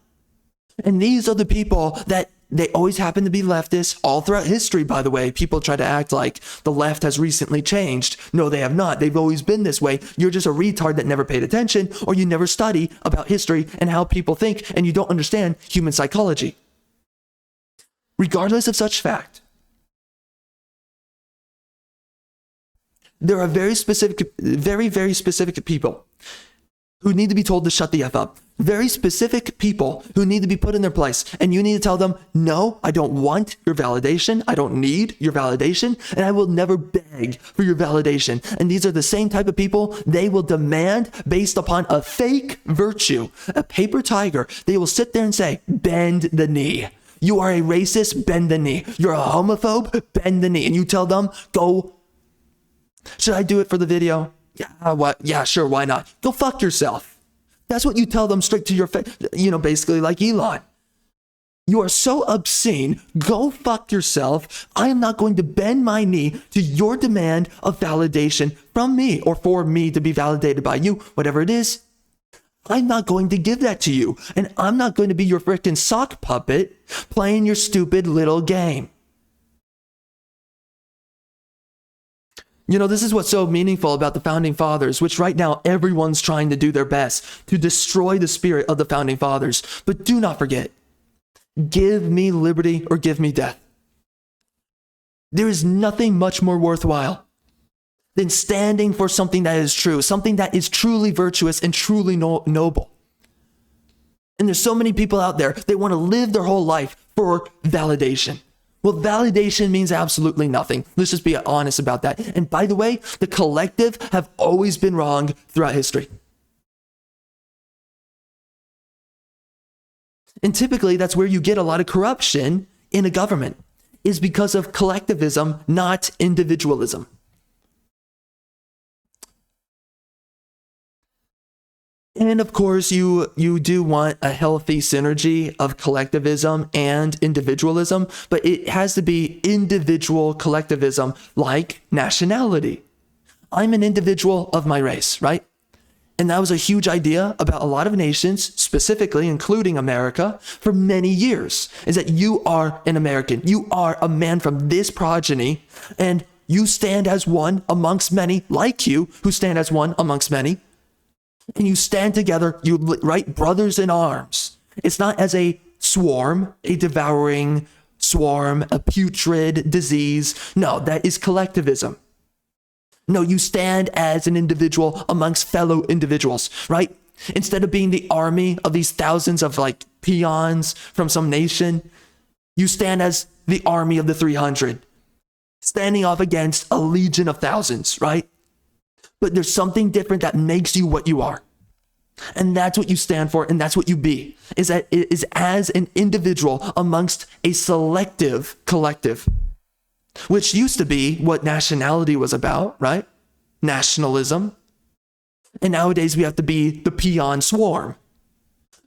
And these are the people that they always happen to be leftists all throughout history, by the way. People try to act like the left has recently changed. No, they have not. They've always been this way. You're just a retard that never paid attention, or you never study about history and how people think, and you don't understand human psychology. Regardless of such fact, there are very specific people who need to be told to shut the F up. Very specific people who need to be put in their place. And you need to tell them, no, I don't want your validation. I don't need your validation. And I will never beg for your validation. And these are the same type of people they will demand based upon a fake virtue, a paper tiger. They will sit there and say, bend the knee. You are a racist, bend the knee. You're a homophobe, bend the knee. And you tell them, go. Should I do it for the video? Yeah, what? Yeah, sure, why not? Go fuck yourself. That's what you tell them straight to your face, basically like Elon. You are so obscene. Go fuck yourself. I am not going to bend my knee to your demand of validation from me or for me to be validated by you, whatever it is. I'm not going to give that to you. And I'm not going to be your frickin' sock puppet playing your stupid little game. This is what's so meaningful about the Founding Fathers, which right now everyone's trying to do their best to destroy the spirit of the Founding Fathers. But do not forget, give me liberty or give me death. There is nothing much more worthwhile than standing for something that is true, something that is truly virtuous and truly noble. And there's so many people out there, they want to live their whole life for validation. Well, validation means absolutely nothing. Let's just be honest about that. And by the way, the collective have always been wrong throughout history. And typically, that's where you get a lot of corruption in a government, is because of collectivism, not individualism. And of course, you do want a healthy synergy of collectivism and individualism, but it has to be individual collectivism like nationality. I'm an individual of my race, right? And that was a huge idea about a lot of nations, specifically including America, for many years, is that you are an American. You are a man from this progeny, and you stand as one amongst many like you who stand as one amongst many. And you stand together, right? Brothers in arms. It's not as a swarm, a devouring swarm, a putrid disease. No, that is collectivism. No, you stand as an individual amongst fellow individuals, right? Instead of being the army of these thousands of peons from some nation, you stand as the army of the 300, standing off against a legion of thousands, right? But there's something different that makes you what you are. And that's what you stand for, and that's what you be, is that it is as an individual amongst a selective collective, which used to be what nationality was about, right? Nationalism. And nowadays we have to be the peon swarm.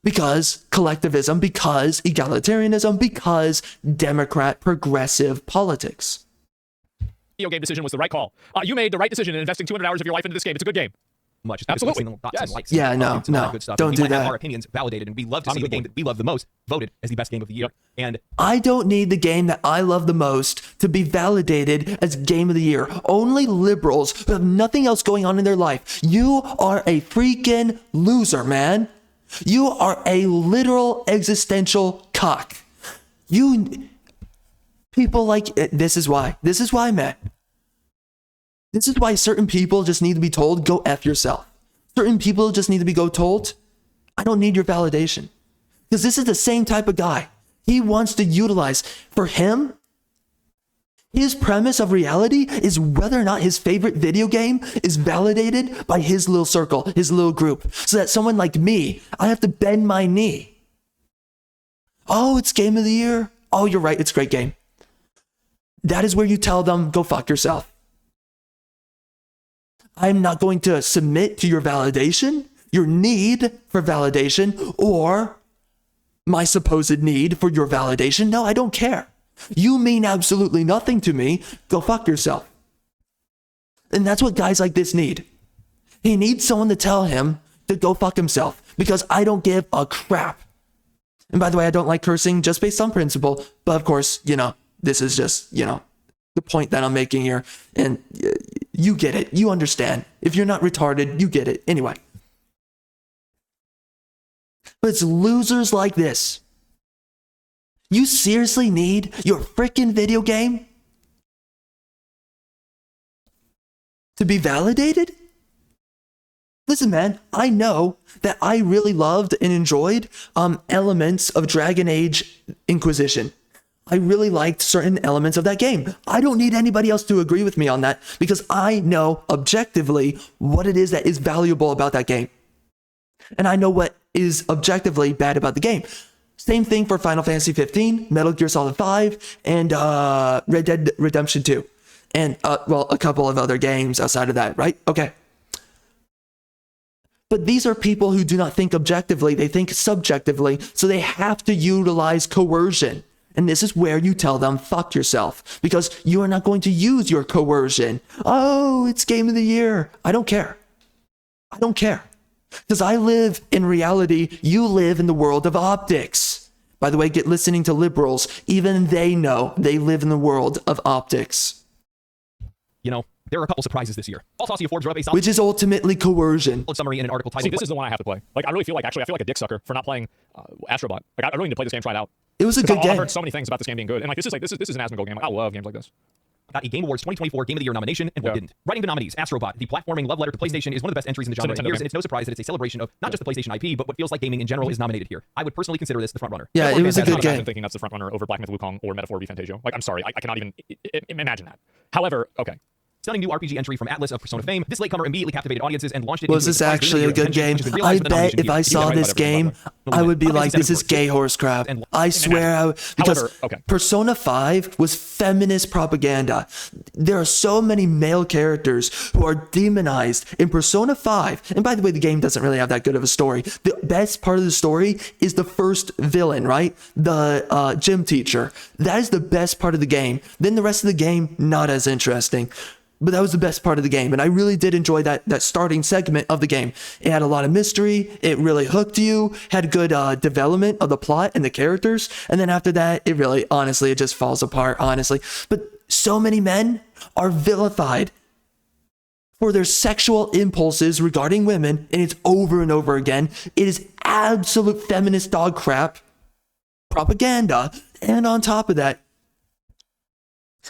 Because collectivism, because egalitarianism, because Democrat progressive politics. Video game decision was the right call. You made the right decision in investing 200 hours of your life into this game. It's a good game. Much. Absolutely. Yes. Likes. Yeah, no, good stuff. don't we do want to have that. our opinions validated, and we love to see the game that we love the most voted as the best game of the year. And I don't need the game that I love the most to be validated as game of the year. Only liberals who have nothing else going on in their life. You are a freaking loser, man. You are a literal existential cock. People like, this is why, man. This is why certain people just need to be told, go F yourself. Certain people just need to be told, I don't need your validation. Because this is the same type of guy. He wants to utilize, for him, his premise of reality is whether or not his favorite video game is validated by his little circle, his little group. So that someone like me, I have to bend my knee. Oh, it's game of the year. Oh, you're right. It's a great game. That is where you tell them, go fuck yourself. I'm not going to submit to your validation, your need for validation, or my supposed need for your validation. No, I don't care. You mean absolutely nothing to me. Go fuck yourself. And that's what guys like this need. He needs someone to tell him to go fuck himself because I don't give a crap. And by the way, I don't like cursing just based on principle. But of course, this is just, the point that I'm making here. And you get it. You understand. If you're not retarded, you get it. Anyway. But it's losers like this. You seriously need your freaking video game to be validated? Listen, man, I know that I really loved and enjoyed elements of Dragon Age Inquisition. I really liked certain elements of that game. I don't need anybody else to agree with me on that because I know objectively what it is that is valuable about that game. And I know what is objectively bad about the game. Same thing for Final Fantasy 15, Metal Gear Solid 5, and Red Dead Redemption 2. And, a couple of other games outside of that, right? Okay. But these are people who do not think objectively, they think subjectively, so they have to utilize coercion. And this is where you tell them, fuck yourself, because you are not going to use your coercion. Oh, it's game of the year. I don't care. I don't care. Because I live in reality, you live in the world of optics. By the way, get listening to liberals. Even they know they live in the world of optics. There are a couple surprises this year. I'll toss you Forbes wrote a solid Which is ultimately coercion. summary in an article titled... See, this is the one I have to play. Like, I really feel like, actually, I feel like a dick sucker for not playing Astrobot. Like, I really need to play this game, try it out. It was a good I've game. heard so many things about this game being good. And like, this is an Asmongold game. Like, I love games like this. got a Game Awards 2024 Game of the Year nomination and what didn't. Writing the nominees, Astrobot, the platforming love letter to PlayStation, is one of the best entries in the genre in years, and it's no surprise that it's a celebration of not just the PlayStation IP, but what feels like gaming in general is nominated here. I would personally consider this the frontrunner. Yeah, it was a good game. I'm thinking that's the frontrunner over Black Myth Wukong or Metaphor v Fantasio. Like, I'm sorry, I cannot even imagine that. However, okay. Stunning new RPG entry from Atlas of Persona fame. This latecomer immediately captivated audiences and launched it. Was this actually a good game? I bet if I saw this game, I would be like, this is gay horse crap. I swear, because Persona 5 was feminist propaganda. There are so many male characters who are demonized in Persona 5. And by the way, the game doesn't really have that good of a story. The best part of the story is the first villain, right? The gym teacher. That is the best part of the game. Then the rest of the game, not as interesting. But that was the best part of the game. And I really did enjoy that starting segment of the game. It had a lot of mystery. It really hooked you. Had good development of the plot and the characters. And then after that, it really, honestly, it just falls apart, honestly. But so many men are vilified for their sexual impulses regarding women. And it's over and over again. It is absolute feminist dog crap propaganda. And on top of that,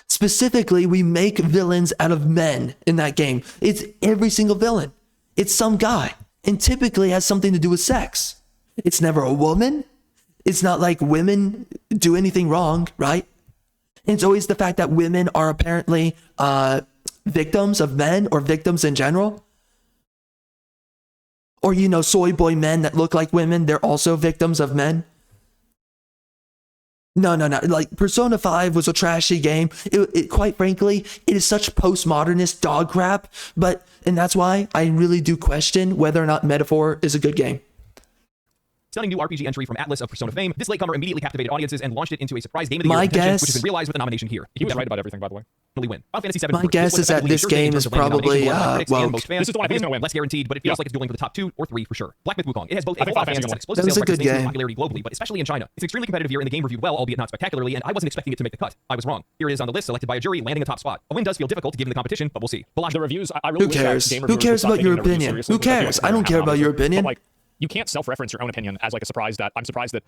specifically, we make villains out of men in that game. It's every single villain. It's some guy, and typically has something to do with sex. It's never a woman. It's not like women do anything wrong, right? And it's always the fact that women are apparently victims of men or victims in general. Or, soy boy men that look like women, they're also victims of men. No. Like, Persona 5 was a trashy game. It quite frankly, it is such postmodernist dog crap. And that's why I really do question whether or not Metaphor is a good game. Stunning new RPG entry from Atlas of Persona fame. This latecomer immediately captivated audiences and launched it into a surprise Game of the Year contention, which has been realized with a nomination here. He was right about everything, by the way. Win. Final Fantasy 7. My guess is that this game is probably woke. This is the one I think is going to win. Less guaranteed, but it feels like it's dueling for the top 2 or 3 for sure. Black Myth Wukong. It has both a Final full fans Fantasy and explosive That was sales a good records game. popularity globally, but especially in China. It's an extremely competitive year, and the game reviewed well, albeit not spectacularly, and I wasn't expecting it to make the cut. I was wrong. Here it is on the list, selected by a jury, landing a top spot. A win does feel difficult given the competition, but we'll see. The reviews, I really Who cares? Who cares about your opinion? Who cares? I don't care about your opinion. You can't self-reference your own opinion as like a surprise that I'm surprised that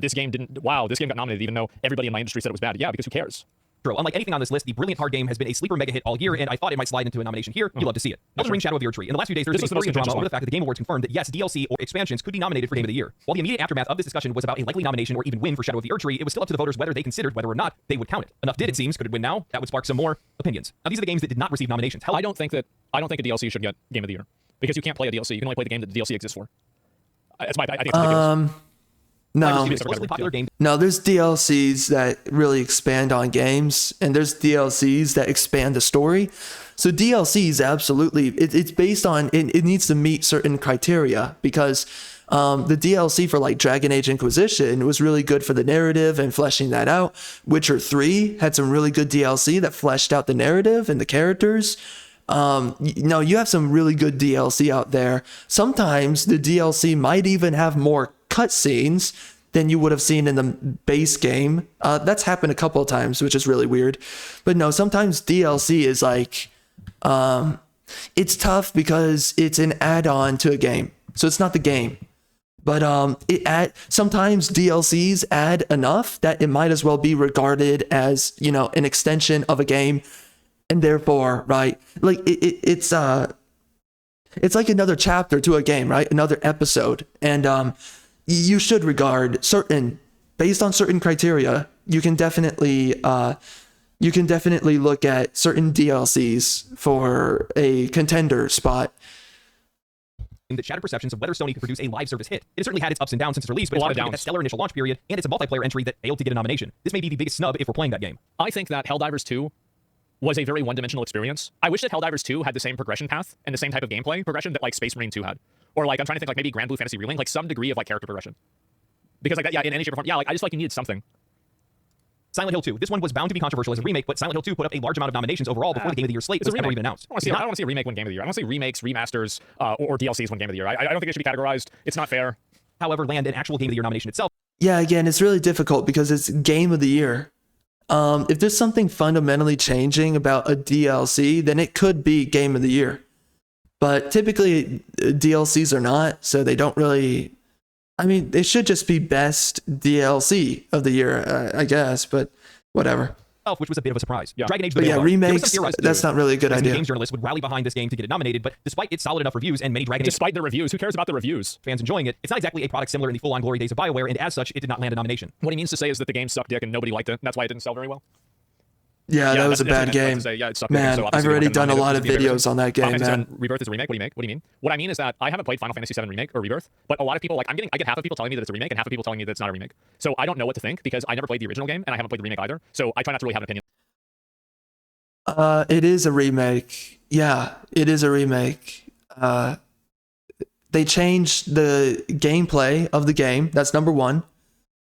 this game got nominated even though everybody in my industry said it was bad. Yeah, because who cares? Unlike anything on this list, the brilliant card game has been a sleeper mega hit all year, and I thought it might slide into a nomination here. You'll love to see it. Elden Ring Shadow of the Erdtree. In the last few days, there's been a story of drama over the fact that the Game Awards confirmed that yes, DLC or expansions could be nominated for Game of the Year. While the immediate aftermath of this discussion was about a likely nomination or even win for Shadow of the Erdtree, it was still up to the voters whether they considered whether or not they would count it. Enough did, it seems. Could it win now? That would spark some more opinions. Now, these are the games that did not receive nominations. I don't think a DLC should get Game of the Year because you can't play a DLC. You can only play the game that the DLC exists for. That's my. I think it's ridiculous. No. Mostly popular game. No, there's DLCs that really expand on games, and there's DLCs that expand the story. So DLCs, absolutely, it's based on, it needs to meet certain criteria, because the DLC for like Dragon Age Inquisition was really good for the narrative and fleshing that out. Witcher 3 had some really good DLC that fleshed out the narrative and the characters. You have some really good DLC out there. Sometimes the DLC might even have more cutscenes than you would have seen in the base game. That's happened a couple of times, which is really weird. But no, sometimes DLC is like, it's tough because it's an add-on to a game. So it's not the game. But sometimes DLCs add enough that it might as well be regarded as, an extension of a game. And therefore, right, like it's like another chapter to a game, right? Another episode. And you should regard based on certain criteria, you can definitely look at certain DLCs for a contender spot. In the shattered perceptions of whether Sony could produce a live service hit. It has certainly had its ups and downs since its release, but it's hard to get a stellar initial launch period, and it's a multiplayer entry that failed to get a nomination. This may be the biggest snub if we're playing that game. I think that Helldivers 2 was a very one-dimensional experience. I wish that Helldivers 2 had the same progression path and the same type of gameplay progression that like Space Marine 2 had. Or like I'm trying to think like maybe Grand Blue Fantasy Relink, like some degree of like character progression. Because like that, yeah, in any shape or form, yeah, like I just like you needed something. Silent Hill 2. This one was bound to be controversial as a remake, but Silent Hill 2 put up a large amount of nominations overall before the Game of the Year slate was ever even announced. I don't want to see a remake win Game of the Year. I want to see remakes, remasters, or DLCs win Game of the Year. I don't think it should be categorized. It's not fair. However, land an actual Game of the Year nomination itself. Yeah, again, it's really difficult because it's Game of the Year. If there's something fundamentally changing about a DLC, then it could be Game of the Year. But typically, DLCs are not, so they don't really... I mean, it should just be best DLC of the year, I guess, but whatever. Which was a bit of a surprise. Yeah. Dragon Age: But The yeah, Veilguard. remakes, that's not really a good idea. Games journalists would rally behind this game to get it nominated, but despite its solid enough reviews and many Dragon Age Despite the reviews, who cares about the reviews? fans enjoying it, it's not exactly a product similar in the full-on glory days of BioWare, and as such, it did not land a nomination. What he means to say is that the game sucked dick and nobody liked it. That's why it didn't sell very well. Yeah, that was a bad game. Yeah, it sucked Man, dick, so I've already done a lot of videos on that game, Final Fantasy man. VII Rebirth is a remake? What do you mean? What I mean is that I haven't played Final Fantasy VII Remake or Rebirth, but a lot of people, like, I get half of people telling me that it's a remake and half of people telling me that it's not a remake. So I don't know what to think because I never played the original game and I haven't played the remake either. So I try not to really have an opinion. It is a remake. Yeah, it is a remake. They changed the gameplay of the game. That's number one.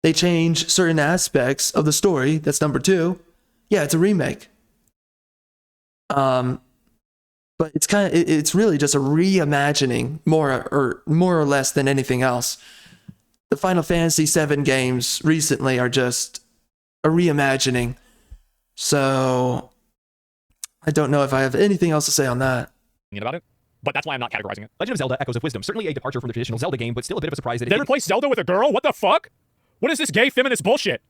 They changed certain aspects of the story. That's number two. Yeah, it's a remake. But it's really just a reimagining more or less than anything else. The Final Fantasy VII games recently are just a reimagining. So I don't know if I have anything else to say on that. About it, but that's why I'm not categorizing it. Legend of Zelda: Echoes of Wisdom, certainly a departure from the traditional Zelda game, but still a bit of a surprise that it They didn't replaced Zelda with a girl? What the fuck? What is this gay feminist bullshit?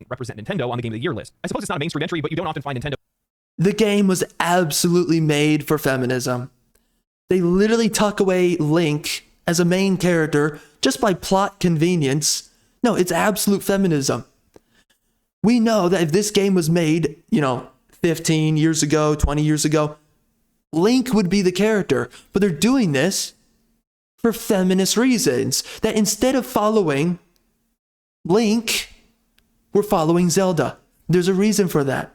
represent Nintendo on the Game of the Year list. I suppose it's not a mainstream entry, but you don't often find Nintendo. The game was absolutely made for feminism. They literally tuck away Link as a main character just by plot convenience. No, it's absolute feminism. We know that if this game was made, 15 years ago, 20 years ago, Link would be the character. But they're doing this for feminist reasons. That instead of following Link, we're following Zelda. There's a reason for that.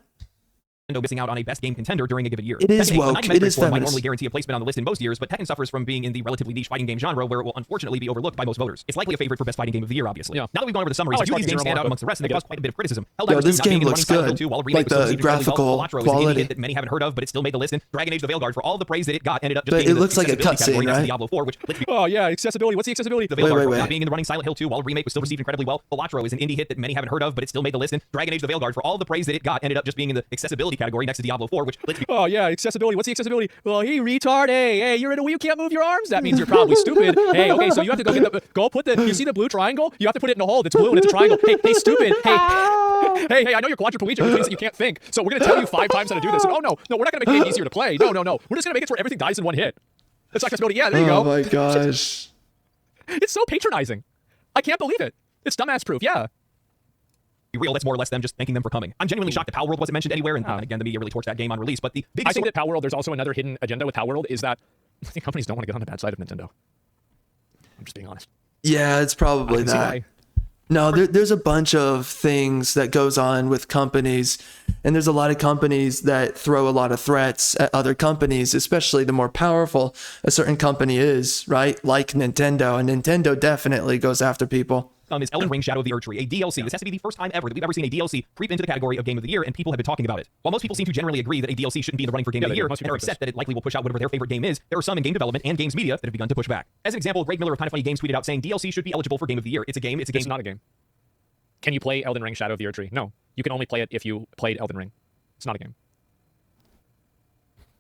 Missing out on a best game contender during a given year. It is Tekken, woke. the 90 It is score might feminist. normally guarantee a placement on the list in most years, but Tekken suffers from being in the relatively niche fighting game genre where it will unfortunately be overlooked by most voters. It's likely a favorite for best fighting game of the year, obviously. Yeah. Now that we've gone over the summaries, I two of these like games stand out Zero amongst the rest, and they cause quite a bit of criticism. This game being in looks running Silent good. Hill 2, while a Like remake was the still receiving incredibly graphical well. Balatro is an quality. indie hit that many haven't heard of, but it still made the list. And Dragon Age: The Veilguard, for all the praise that it got, ended up just But being it in the looks like a accessibility category cutscene, next to right? Diablo 4, which let's be Oh yeah, accessibility. What's the accessibility? The Veilguard wait. not being in the running Silent Hill 2, while a remake was still received incredibly well. Balatro is an indie hit that many haven't heard of, but it still made the list. And Dragon Age: The Veilguard, for all the praise that it got, ended up just being in the accessibility category next to Diablo 4, which let's be Oh yeah, accessibility. What's the accessibility? Well, hey retard, hey, you're in a wheel, you can't move your arms. That means you're probably stupid. Hey, okay, so you have to go put the you see the blue triangle? You have to put it in a hole that's blue and it's a triangle. Hey, stupid. hey, I know you're quadriplegic, which means that you can't think. So we're going to tell you 5 times how to do this. And, oh, no, we're not going to make it easier to play. No. We're just going to make it so everything dies in one hit. It's accessibility. Yeah, there you go. Oh my gosh. It's so patronizing. I can't believe it. It's dumbass proof. Yeah. Be real, that's more or less them just thanking them for coming. I'm genuinely shocked that Power World wasn't mentioned anywhere, and again, the media really torched that game on release. But the biggest I think that Power World, there's also another hidden agenda with Power World, is that I think companies don't want to get on the bad side of Nintendo. I'm just being honest. Yeah, it's probably I can see that. why. No, there's a bunch of things that goes on with companies, and there's a lot of companies that throw a lot of threats at other companies, especially the more powerful a certain company is, right? Like Nintendo, and Nintendo definitely goes after people. Is Elden Ring Shadow of the Erdtree, a DLC. This has to be the first time ever that we've ever seen a DLC creep into the category of Game of the Year, and people have been talking about it. While most people seem to generally agree that a DLC shouldn't be in the running for Game of the Year, and are upset that it likely will push out whatever their favorite game is, there are some in game development and games media that have begun to push back. As an example, Greg Miller of Kind of Funny Games tweeted out saying DLC should be eligible for Game of the Year. It's a game. It's not a game. Can you play Elden Ring Shadow of the Erdtree? No. You can only play it if you played Elden Ring. It's not a game.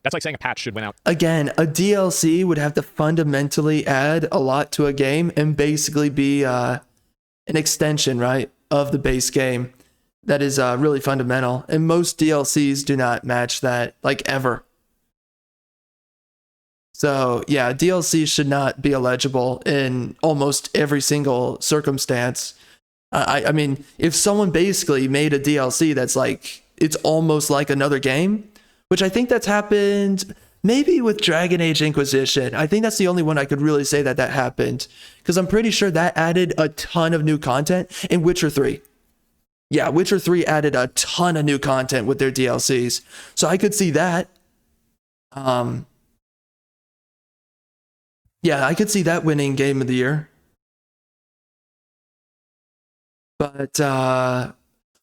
That's like saying a patch should win out. Again, a DLC would have to fundamentally add a lot to a game and basically be an extension, right, of the base game. That is really fundamental. And most DLCs do not match that, like, ever. So, yeah, DLC should not be eligible in almost every single circumstance. I mean, if someone basically made a DLC that's like, it's almost like another game, which I think that's happened maybe with Dragon Age Inquisition. I think that's the only one I could really say that happened, because I'm pretty sure that added a ton of new content. In Witcher 3. Yeah, Witcher 3 added a ton of new content with their DLCs. So I could see that. Yeah, I could see that winning Game of the Year. But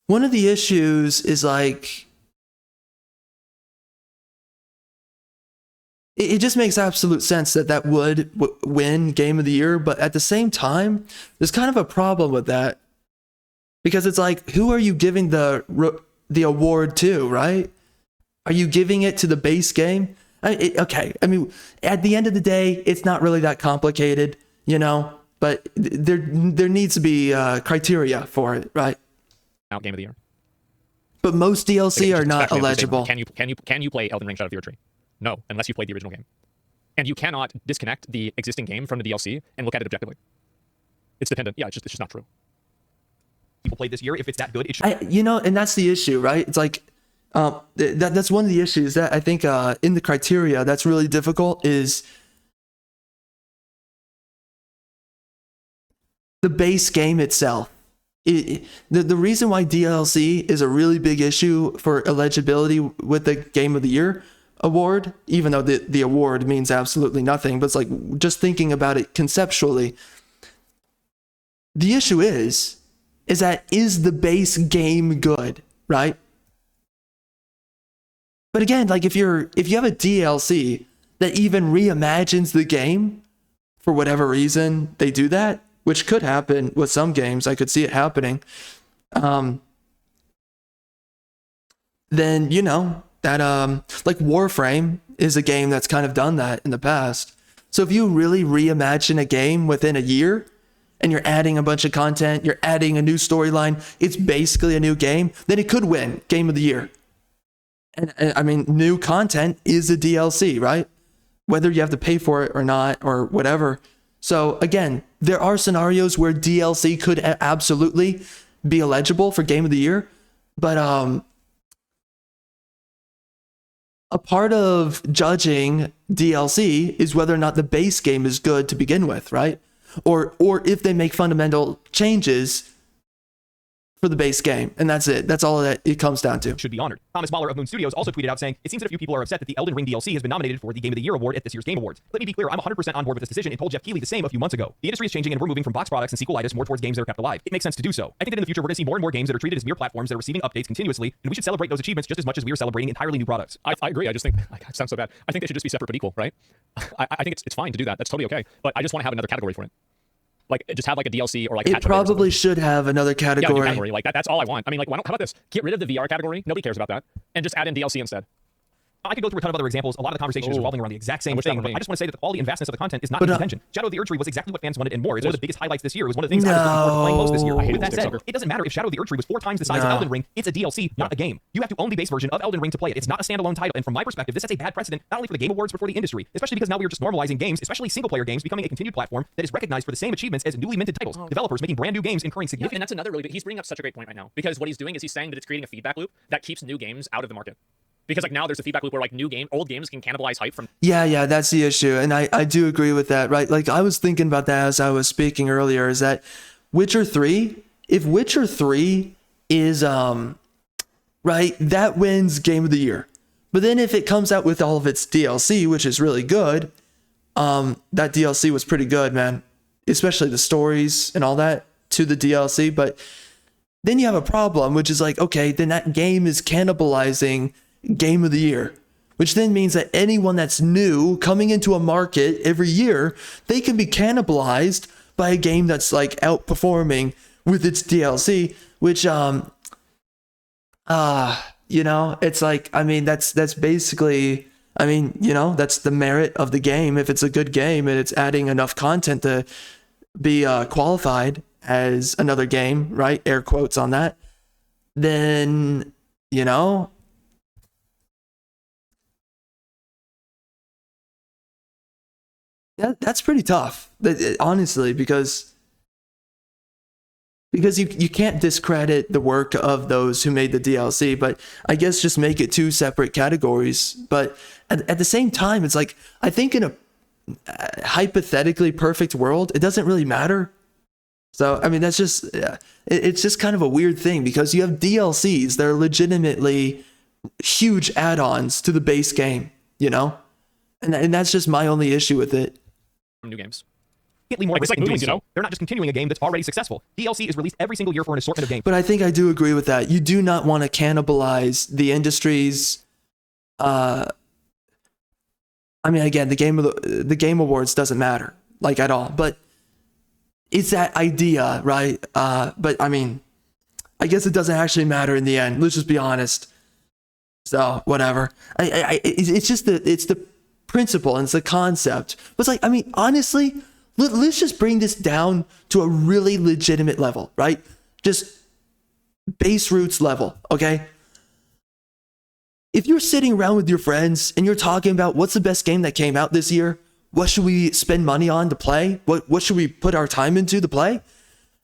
one of the issues is like, it just makes absolute sense that would win Game of the Year. But at the same time, there's kind of a problem with that, because it's like, who are you giving the award to, right? Are you giving it to the base game? Okay, I mean, at the end of the day, it's not really that complicated, you know. But there needs to be criteria for it, right? Out Game of the Year. But most DLC are not eligible. Can you play Elden Ring Shadow of the Erdtree? No, unless you played the original game. And you cannot disconnect the existing game from the DLC and look at it objectively. It's dependent. Yeah, it's just not true. People played this year. If it's that good, it should. And that's the issue, right? It's like that's one of the issues that I think in the criteria that's really difficult is the base game itself. The reason why DLC is a really big issue for eligibility with the Game of the Year award, even though the award means absolutely nothing, but it's like, just thinking about it conceptually, the issue is that is the base game good, right? But again, like if you have a DLC that even reimagines the game, for whatever reason they do that, which could happen with some games, I could see it happening, then, you know, that like Warframe is a game that's kind of done that in the past. So if you really reimagine a game within a year and you're adding a bunch of content, you're adding a new storyline, it's basically a new game, then it could win Game of the Year. And I mean, new content is a DLC, right? Whether you have to pay for it or not, or whatever. So again, there are scenarios where DLC could absolutely be eligible for Game of the Year, but a part of judging DLC is whether or not the base game is good to begin with, right? Or if they make fundamental changes for the base game, and that's it. That's all that it comes down to. Should be honored. Thomas Mahler of Moon Studios also tweeted out saying, it seems that a few people are upset that the Elden Ring DLC has been nominated for the Game of the Year award at this year's Game Awards. Let me be clear, I'm 100% on board with this decision and told Jeff Keighley the same a few months ago. The industry is changing and we're moving from box products and sequelitis more towards games that are kept alive. It makes sense to do so. I think that in the future we're going to see more and more games that are treated as mere platforms that are receiving updates continuously, and we should celebrate those achievements just as much as we are celebrating entirely new products. I agree. I just think, it sounds so bad. I think they should just be separate but equal, right? I think it's fine to do that. That's totally okay. But I just want to have another category for it. Like, just have like a DLC or like a it probably should have another category. Yeah, category. Like that's all I want. I mean, like, how about this? Get rid of the VR category. Nobody cares about that, and just add in DLC instead. I could go through a ton of other examples. A lot of the conversation is revolving around the exact same wish that thing. were me. I just want to say that the quality and vastness of the content is not But, in contention. Shadow of the Erdtree was exactly what fans wanted and more. It's one of the biggest highlights this year. It was one of the things I was looking forward to playing most this year. No. With that Stick said, sucker. it doesn't matter if Shadow of the Erdtree was 4 times the size of No. Elden Ring. It's a DLC, not a game. You have to own the base version of Elden Ring to play it. It's not a standalone title. And from my perspective, this sets a bad precedent not only for the Game Awards but for the industry. Especially because now we are just normalizing games, especially single-player games, becoming a continued platform that is recognized for the same achievements as newly minted titles. Developers making brand new games incurring Yeah, significant. and that's another he's bringing up such a great point right now, because what he's doing is he's saying that it's creating a feedback loop that keeps new games out of the market. Because like now there's a feedback loop where like old games can cannibalize hype from. Yeah, that's the issue. And I do agree with that, right? Like I was thinking about that as I was speaking earlier, is that Witcher 3, if Witcher 3 is right, that wins Game of the Year. But then if it comes out with all of its DLC, which is really good, that DLC was pretty good, man. Especially the stories and all that to the DLC. But then you have a problem, which is like, okay, then that game is cannibalizing Game of the Year, which then means that anyone that's new coming into a market every year, they can be cannibalized by a game that's like outperforming with its DLC, which it's like, I mean, that's basically, I mean, that's the merit of the game. If it's a good game and it's adding enough content to be qualified as another game, right? Air quotes on that. Then, that's pretty tough, honestly, because you can't discredit the work of those who made the DLC, but I guess just make it 2 separate categories. But at the same time, it's like, I think in a hypothetically perfect world, it doesn't really matter. So, I mean, that's just, it's just kind of a weird thing, because you have DLCs that are legitimately huge add-ons to the base game, and that's just my only issue with it. New games. More Like, it's like doing movies, so. They're not just continuing a game that's already successful. DLC is released every single year for an assortment of games. But I think I do agree with that. You do not want to cannibalize the industry's. I mean, again, the Game Awards doesn't matter, like, at all. But it's that idea, right? But I mean, I guess it doesn't actually matter in the end. Let's just be honest. So whatever. It's just the principle and it's the concept. But it's like, I mean, honestly, let's just bring this down to a really legitimate level, right? Just base roots level, okay? If you're sitting around with your friends and you're talking about what's the best game that came out this year, what should we spend money on to play? What should we put our time into to play?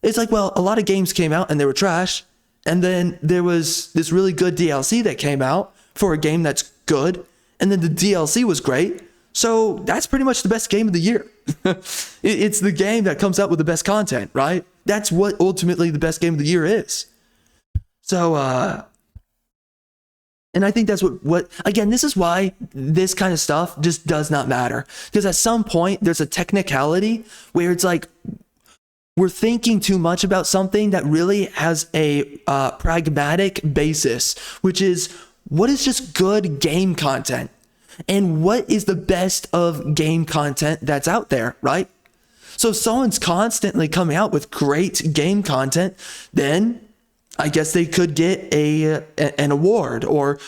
It's like, well, a lot of games came out and they were trash. And then there was this really good DLC that came out for a game that's good. And then the DLC was great. So that's pretty much the best game of the year. It's the game that comes out with the best content, right? That's what ultimately the best game of the year is. So, and I think that's what again, this is why this kind of stuff just does not matter. Because at some point, there's a technicality where it's like, we're thinking too much about something that really has a pragmatic basis, which is, what is just good game content? And what is the best of game content that's out there, right? So if someone's constantly coming out with great game content, then I guess they could get an award, or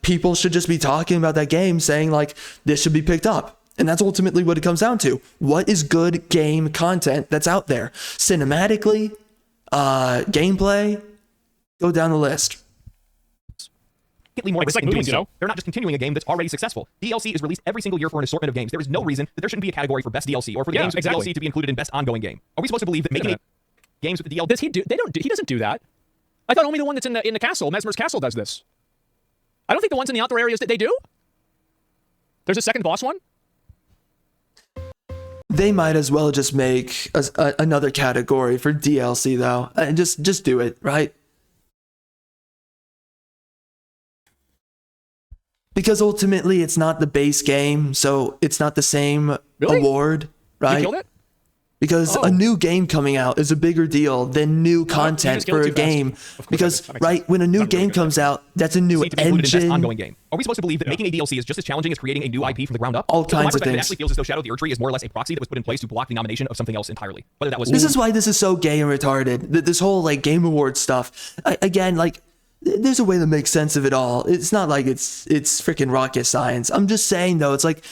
people should just be talking about that game saying like, this should be picked up. And that's ultimately what it comes down to. What is good game content that's out there? Cinematically, gameplay, go down the list. More Like, it's like in doing movies, so. They're not just continuing a game that's already successful. DLC is released every single year for an assortment of games. There is no reason that there shouldn't be a category for best DLC, or for the games with DLC to be included in best ongoing game. Are we supposed to believe that making games with the DLC? Does he do? They don't. He doesn't do that. I thought only the one that's in the castle, Mesmer's castle, does this. I don't think the ones in the outdoor areas that they do. There's a second boss one. They might as well just make another category for DLC though. Just do it, right? Because ultimately it's not the base game, so it's not the same award, right? You killed it? Because a new game coming out is a bigger deal than new content for a game. Because, right, when a new game comes out, that's a new engine. Ongoing game. Are we supposed to believe that making a DLC is just as challenging as creating a new IP from the ground up? All kinds of It things. actually feels as though Shadow of the Erdtree is more or less a proxy that was put in place to block the nomination of something else entirely. Whether that was This is why this is so gay and retarded. This whole like Game Awards stuff. Again, like, there's a way to make sense of it all. It's not like it's freaking rocket science. I'm just saying though, it's like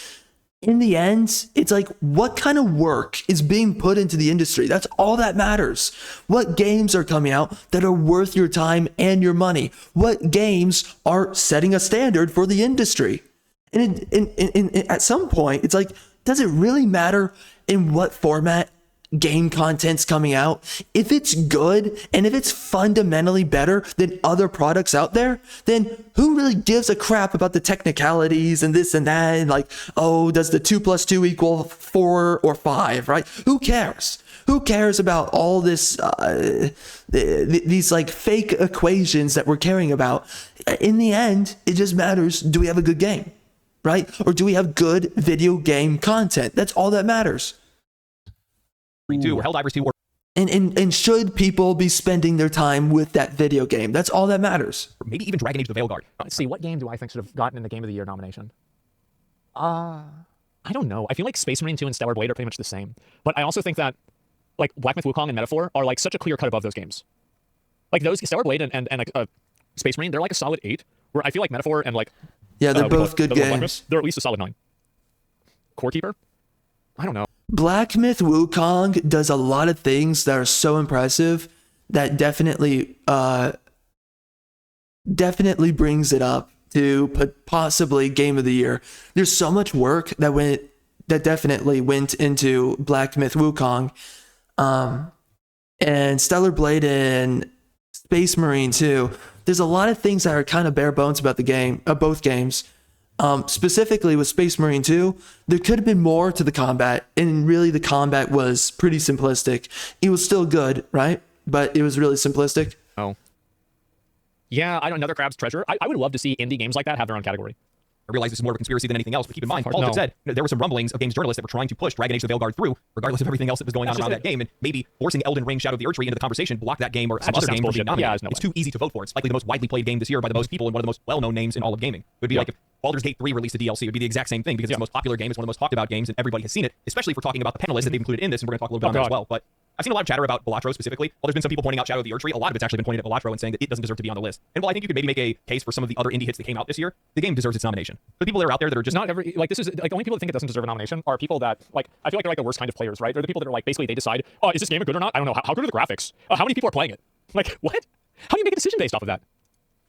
in the end, it's like what kind of work is being put into the industry? That's all that matters. What games are coming out that are worth your time and your money? What games are setting a standard for the industry? And at some point, it's like, does it really matter in what format game content's coming out? If it's good and if it's fundamentally better than other products out there, then who really gives a crap about the technicalities and this and that? And like, oh, does the 2 + 2 = 4 or 5, right? Who cares? Who cares about all this, these like fake equations that we're caring about? In the end, it just matters, do we have a good game, right? Or do we have good video game content? That's all that matters. 2 or Helldivers 2 or And should people be spending their time with that video game? That's all that matters. maybe even Dragon Age the Veilguard. Let's see, what game do I think should have gotten in the Game of the Year nomination? I don't know. I feel like Space Marine 2 and Stellar Blade are pretty much the same. But I also think that like Black Myth Wukong and Metaphor are like such a clear cut above those games. Like those Stellar Blade and like Space Marine, they're like a solid 8. Where I feel like Metaphor and like They're both good games. They're at least a solid 9. Core Keeper? I don't know. Black Myth Wukong does a lot of things that are so impressive that definitely brings it up to possibly Game of the Year. There's so much work that definitely went into Black Myth Wukong, and Stellar Blade and Space Marine 2. There's a lot of things that are kind of bare bones about the game, both games. Specifically with Space Marine 2, there could have been more to the combat, and really the combat was pretty simplistic. It was still good, right? But it was really simplistic. Oh. Yeah, I don't know. Another Crab's Treasure. I would love to see indie games like that have their own category. I realize this is more of a conspiracy than anything else, but keep in mind, Paul No. had said there were some rumblings of games journalists that were trying to push Dragon Age the Veilguard through, regardless of everything else that was going on around that game, and maybe forcing Elden Ring Shadow of the Erdtree into the conversation, block that game or some other just game sounds from being bullshit. Yeah, nominated. there's no It's way. too easy to vote for. It's likely the most widely played game this year by the most people and one of the most well-known names in all of gaming. It would be like if Baldur's Gate 3 released a DLC. It would be the exact same thing because it's the most popular game. It's one of the most talked about games, and everybody has seen it, especially if we're talking about the panelists that they've included in this, and we're going to talk a little bit on that as well. But I've seen a lot of chatter about Balatro specifically. While there's been some people pointing out Shadow of the Erdtree, a lot of it's actually been pointed at Balatro and saying that it doesn't deserve to be on the list. And while I think you could maybe make a case for some of the other indie hits that came out this year, the game deserves its nomination. The people that are out there that are just Not every, like, this is, like, the only people that think it doesn't deserve a nomination are people that, like, I feel like they're like the worst kind of players, right? They're the people that are like, basically they decide, oh, is this game good or not? I don't know. How good are the graphics? How many people are playing it? Like, what? How do you make a decision based off of that?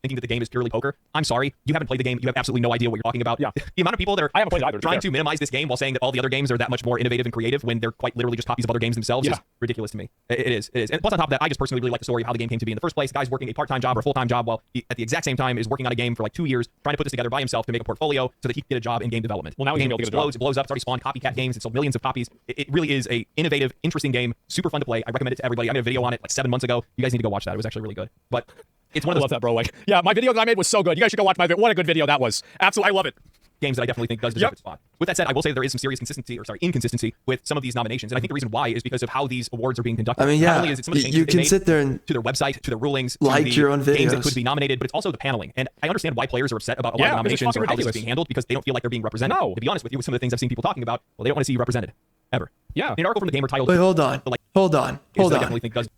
thinking that the game is purely poker. I'm sorry, you haven't played the game. You have absolutely no idea what you're talking about. Yeah. The amount of people that are I haven't played it either, trying to minimize this game while saying that all the other games are that much more innovative and creative when they're quite literally just copies of other games themselves is ridiculous to me. It is. And plus on top of that, I just personally really like the story of how the game came to be in the first place. Guy's working a part-time job or a full-time job while he, at the exact same time, is working on a game for like 2 years, trying to put this together by himself to make a portfolio so that he can get a job in game development. Well, now he's the game gonna be able to get a job. explodes, it blows up, it's already spawned copycat games, it sold millions of copies. It really is a innovative, interesting game, super fun to play. I recommend it to everybody. I made a video on it like 7 months ago. You guys need to go watch that. It was actually really good. But it's one I of love those that, bro. Like, yeah, my video that I made was so good. You guys should go watch my video. What a good video that was. Absolutely, I love it. games that I definitely think does deserve its spot. With that said, I will say there is some serious inconsistency with some of these nominations, and I think the reason why is because of how these awards are being conducted. I mean, yeah, Not only is it some of the changes you that they can made sit there and to their website, to their rulings, to like the your own games that videos. could be nominated, but it's also the paneling. And I understand why players are upset about a lot Yeah, of the because it's nominations or fucking how this is ridiculous. being handled because they don't feel like they're being represented. No. To be honest with you, with some of the things I've seen people talking about, well, they don't want to see you represented ever. Yeah. In an article from the Gamer titled, Wait, hold on. Like, Hold on. I definitely think does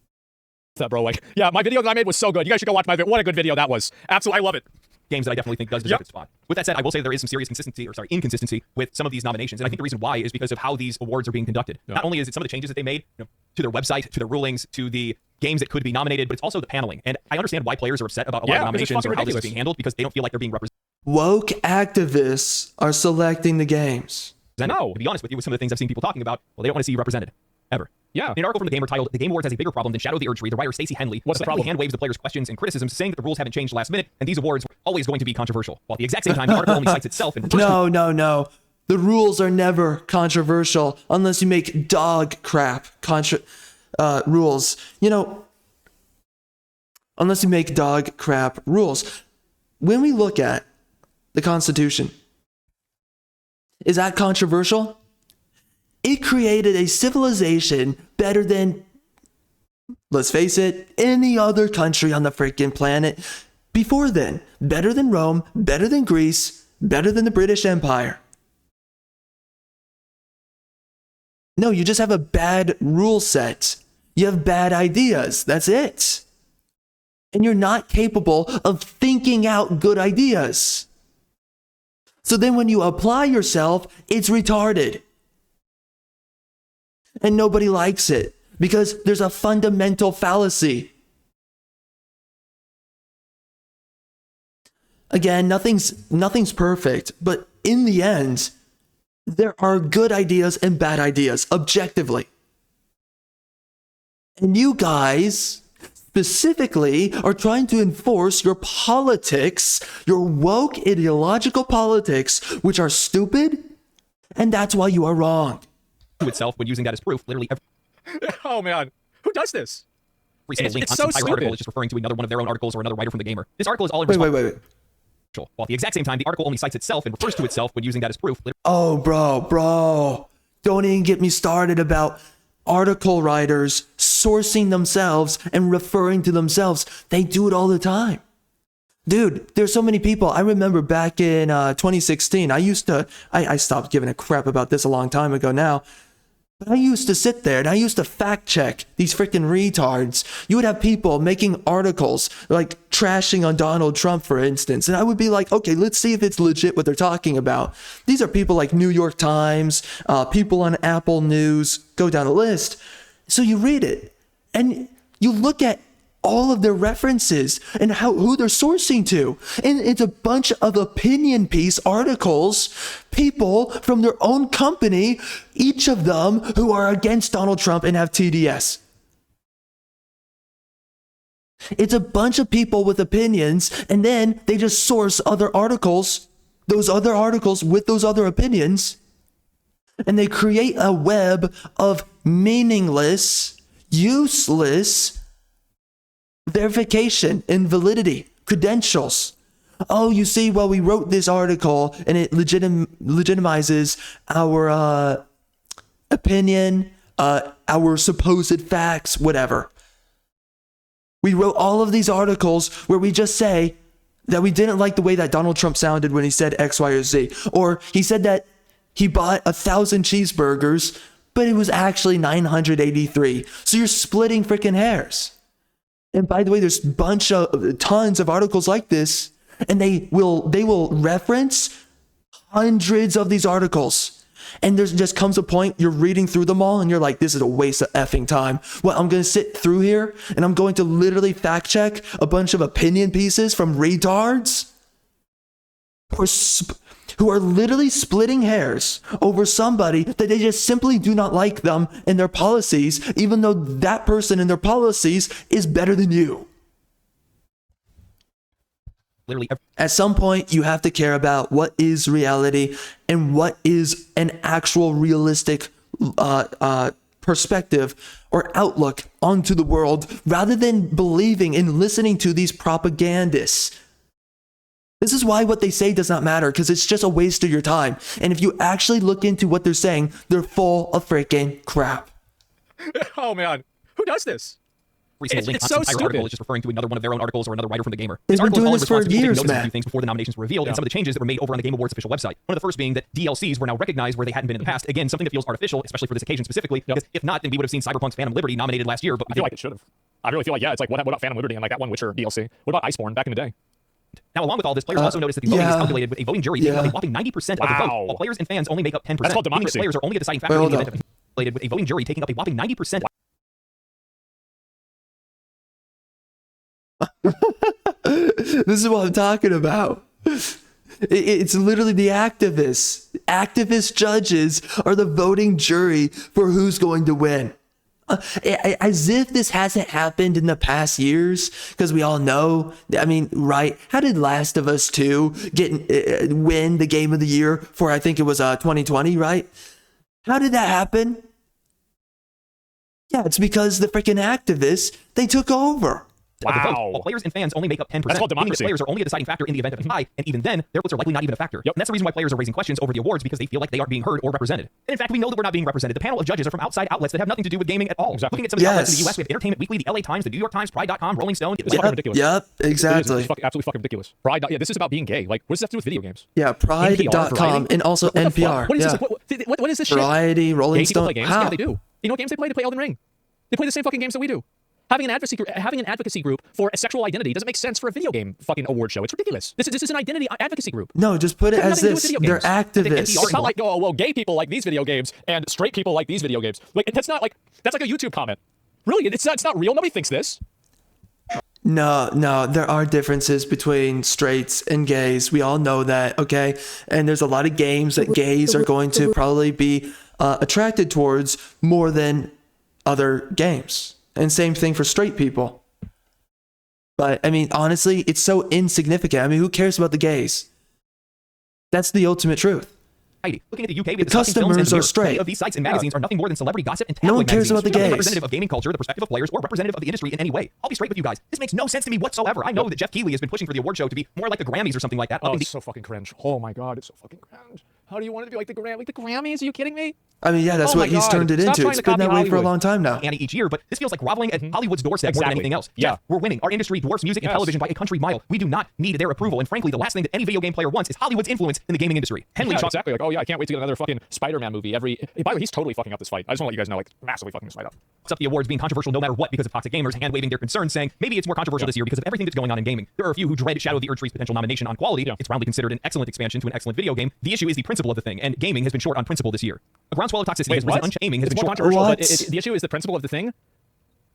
That, bro. Like, yeah, my video that I made was so good. You guys should go watch my video. What a good video that was. Absolutely, I love it. games that I definitely think does deserve its spot. With that said, I will say there is some serious inconsistency with some of these nominations, and I think the reason why is because of how these awards are being conducted. Not only is it some of the changes that they made to their website, to their rulings, to the games that could be nominated, but it's also the paneling. And I understand why players are upset about a lot of because it's nominations or fucking how this is ridiculous. being handled because they don't feel like they're being represented. Woke activists are selecting the games. No. To be honest with you, with some of the things I've seen people talking about, well, they don't want to see you represented ever. Yeah. In an article from the Gamer titled "The Game Awards has a bigger problem than Shadow of the Erdtree," the writer Stacey Henley What's the effectively problem? hand waves the players' questions and criticisms, saying that the rules haven't changed last minute and these awards were always going to be controversial. While at the exact same time, the article only cites itself and No. The rules are never controversial unless you make dog crap rules. You know, unless you make dog crap rules. When we look at the Constitution, is that controversial? It created a civilization better than, let's face it, any other country on the freaking planet before then. Better than Rome, better than Greece, better than the British Empire. No, you just have a bad rule set. You have bad ideas. That's it. And you're not capable of thinking out good ideas. So then when you apply yourself, it's retarded. And nobody likes it because there's a fundamental fallacy. Again, nothing's perfect, but in the end, there are good ideas and bad ideas, objectively. And you guys specifically are trying to enforce your politics, your woke ideological politics, which are stupid, and that's why you are wrong. To itself when using that as proof, literally Oh man, who does this? every single link It's on so this entire article stupid. is just referring to another one of their own articles or another writer from the gamer. This article is all in Wait. while at the exact same time, the article only cites itself and refers to itself when using that as proof. Oh, bro. Don't even get me started about article writers sourcing themselves and referring to themselves. They do it all the time. Dude, there's so many people. I remember back in 2016, I stopped giving a crap about this a long time ago now. But I used to sit there and I used to fact check these freaking retards. You would have people making articles like trashing on Donald Trump, for instance. And I would be like, okay, let's see if it's legit what they're talking about. These are people like New York Times, people on Apple News, go down the list. So you read it and you look at all of their references and who they're sourcing to. And it's a bunch of opinion piece articles, people from their own company, each of them who are against Donald Trump and have TDS. It's a bunch of people with opinions, and then they just source other articles, those other articles with those other opinions, and they create a web of meaningless, useless verification, invalidity, credentials. Oh, you see, well, we wrote this article and it legitimizes our opinion, our supposed facts, whatever. We wrote all of these articles where we just say that we didn't like the way that Donald Trump sounded when he said X, Y, or Z. Or he said that he bought 1,000 cheeseburgers, but it was actually 983. So you're splitting freaking hairs. And by the way, there's tons of articles like this, and they will reference hundreds of these articles. And there just comes a point you're reading through them all and you're like, this is a waste of effing time. Well, I'm going to sit through here and I'm going to literally fact check a bunch of opinion pieces from retards who are literally splitting hairs over somebody that they just simply do not like them and their policies, even though that person and their policies is better than you. Literally At some point, you have to care about what is reality and what is an actual realistic perspective or outlook onto the world, rather than believing and listening to these propagandists. This is why what they say does not matter, because it's just a waste of your time. And if you actually look into what they're saying, they're full of freaking crap. Oh man, who does this? every single link It's on so this entire stupid. article is just referring to another one of their own articles or another writer from the gamer. They've This been article is doing all in this for response to people taking years, notice of a man. few things before the nominations were revealed, and some of the changes that were made over on the Game Awards official website. One of the first being that DLCs were now recognized where they hadn't been in the past. Again, something that feels artificial, especially for this occasion specifically, because if not, then we would have seen Cyberpunk's Phantom Liberty nominated last year, but we I feel didn't. like it should have. I really feel like, yeah, it's like, what about Phantom Liberty and like that one Witcher DLC? What about Iceborne back in the day? Now, along with all this, players also noticed that the voting is yeah. calculated with a voting jury taking up Yeah. a whopping 90% of the vote, Wow. while players and fans only make up 10%. That's called meaning that democracy. players are only a deciding factor Wait, in the hold event of calculated with a voting jury taking up a whopping 90%. This is what I'm talking about. It's literally the activists. Activist judges are the voting jury for who's going to win. As if this hasn't happened in the past years, because we all know. I mean, right? How did Last of Us 2 win the Game of the Year for, I think it was 2020, right? How did that happen? Yeah, it's because the freaking activists, they took over. Of the vote, Wow. while players and fans only make up 10%. That's called meaning that democracy. players are only a deciding factor in the event of a tie, and even then, their votes are likely not even a factor. Yep. And that's the reason why players are raising questions over the awards, because they feel like they aren't being heard or represented. And in fact, we know that we're not being represented. The panel of judges are from outside outlets that have nothing to do with gaming at all. Exactly. Looking at some of the outlets in Yes. the US, we have Entertainment Weekly, the LA Times, the New York Times, Pride.com, Rolling Stone. It's fucking ridiculous. Yep, It is. exactly. It's absolutely fucking ridiculous. Pride. Yeah, this is about being gay. Like, what does that have to do with video games? Yeah, NPR, Pride.com and also What the fuck? NPR. What is Yeah. this? What is this shit? Variety, Rolling Gay people Stone. play games? How? Yeah, they do. You know what games they play? They play Elden Ring. They play the same fucking games that we do. Having an advocacy group for a sexual identity doesn't make sense for a video game fucking award show. It's ridiculous. This is an identity advocacy group. No, just put it as this. They're activists. It's not like, oh, well, gay people like these video games and straight people like these video games. Like, that's like a YouTube comment. Really, it's not real. Nobody thinks this. No, there are differences between straights and gays. We all know that, okay? And there's a lot of games that gays are going to probably be attracted towards more than other games. And same thing for straight people. But, I mean, honestly, it's so insignificant. I mean, who cares about the gays? That's the ultimate truth. Looking at the UK, The customers are straight. Many of these sites and magazines are nothing more than celebrity gossip and tabloid No one cares magazines. about the They're not gays. representative of gaming culture, the perspective of players, or representative of the industry in any way. I'll be straight with you guys. This makes no sense to me whatsoever. I know that Jeff Keighley has been pushing for the award show to be more like the Grammys or something like that. Oh, it's so fucking cringe. Oh my god, it's so fucking cringe. How do you want it to be like the Grammys? Are you kidding me? I mean, yeah, that's Oh what my he's God. turned it Stop into. trying It's to been copy that way for a Hollywood. long time now. Annie each year, but this feels like groveling at Hollywood's doorstep more than Exactly. anything else. Yeah. Jeff, we're winning. Our industry dwarfs music and Yes. television by a country mile. We do not need their approval. And frankly, the last thing that any video game player wants is Hollywood's influence in the gaming industry. Henley Yeah, Shaw- exactly. Like, oh yeah, I can't wait to get another fucking Spider-Man movie every. Hey, by the way, he's totally fucking up this fight. I just want to let you guys know, like, massively fucking this fight up. up the awards being controversial no matter what because of toxic gamers hand-waving their concerns, saying maybe it's more controversial this year because of everything that's going on in gaming. There are a few who dread Shadow of the Erdtree's potential nomination on quality. It's roundly considered an excellent expansion to an excellent video game. The issue is the principle of the thing, and gaming has been short on principle this year. A groundswell of toxicity Wait, has risen what? gaming has It's been more short. controversial, What? but the issue is the principle of the thing.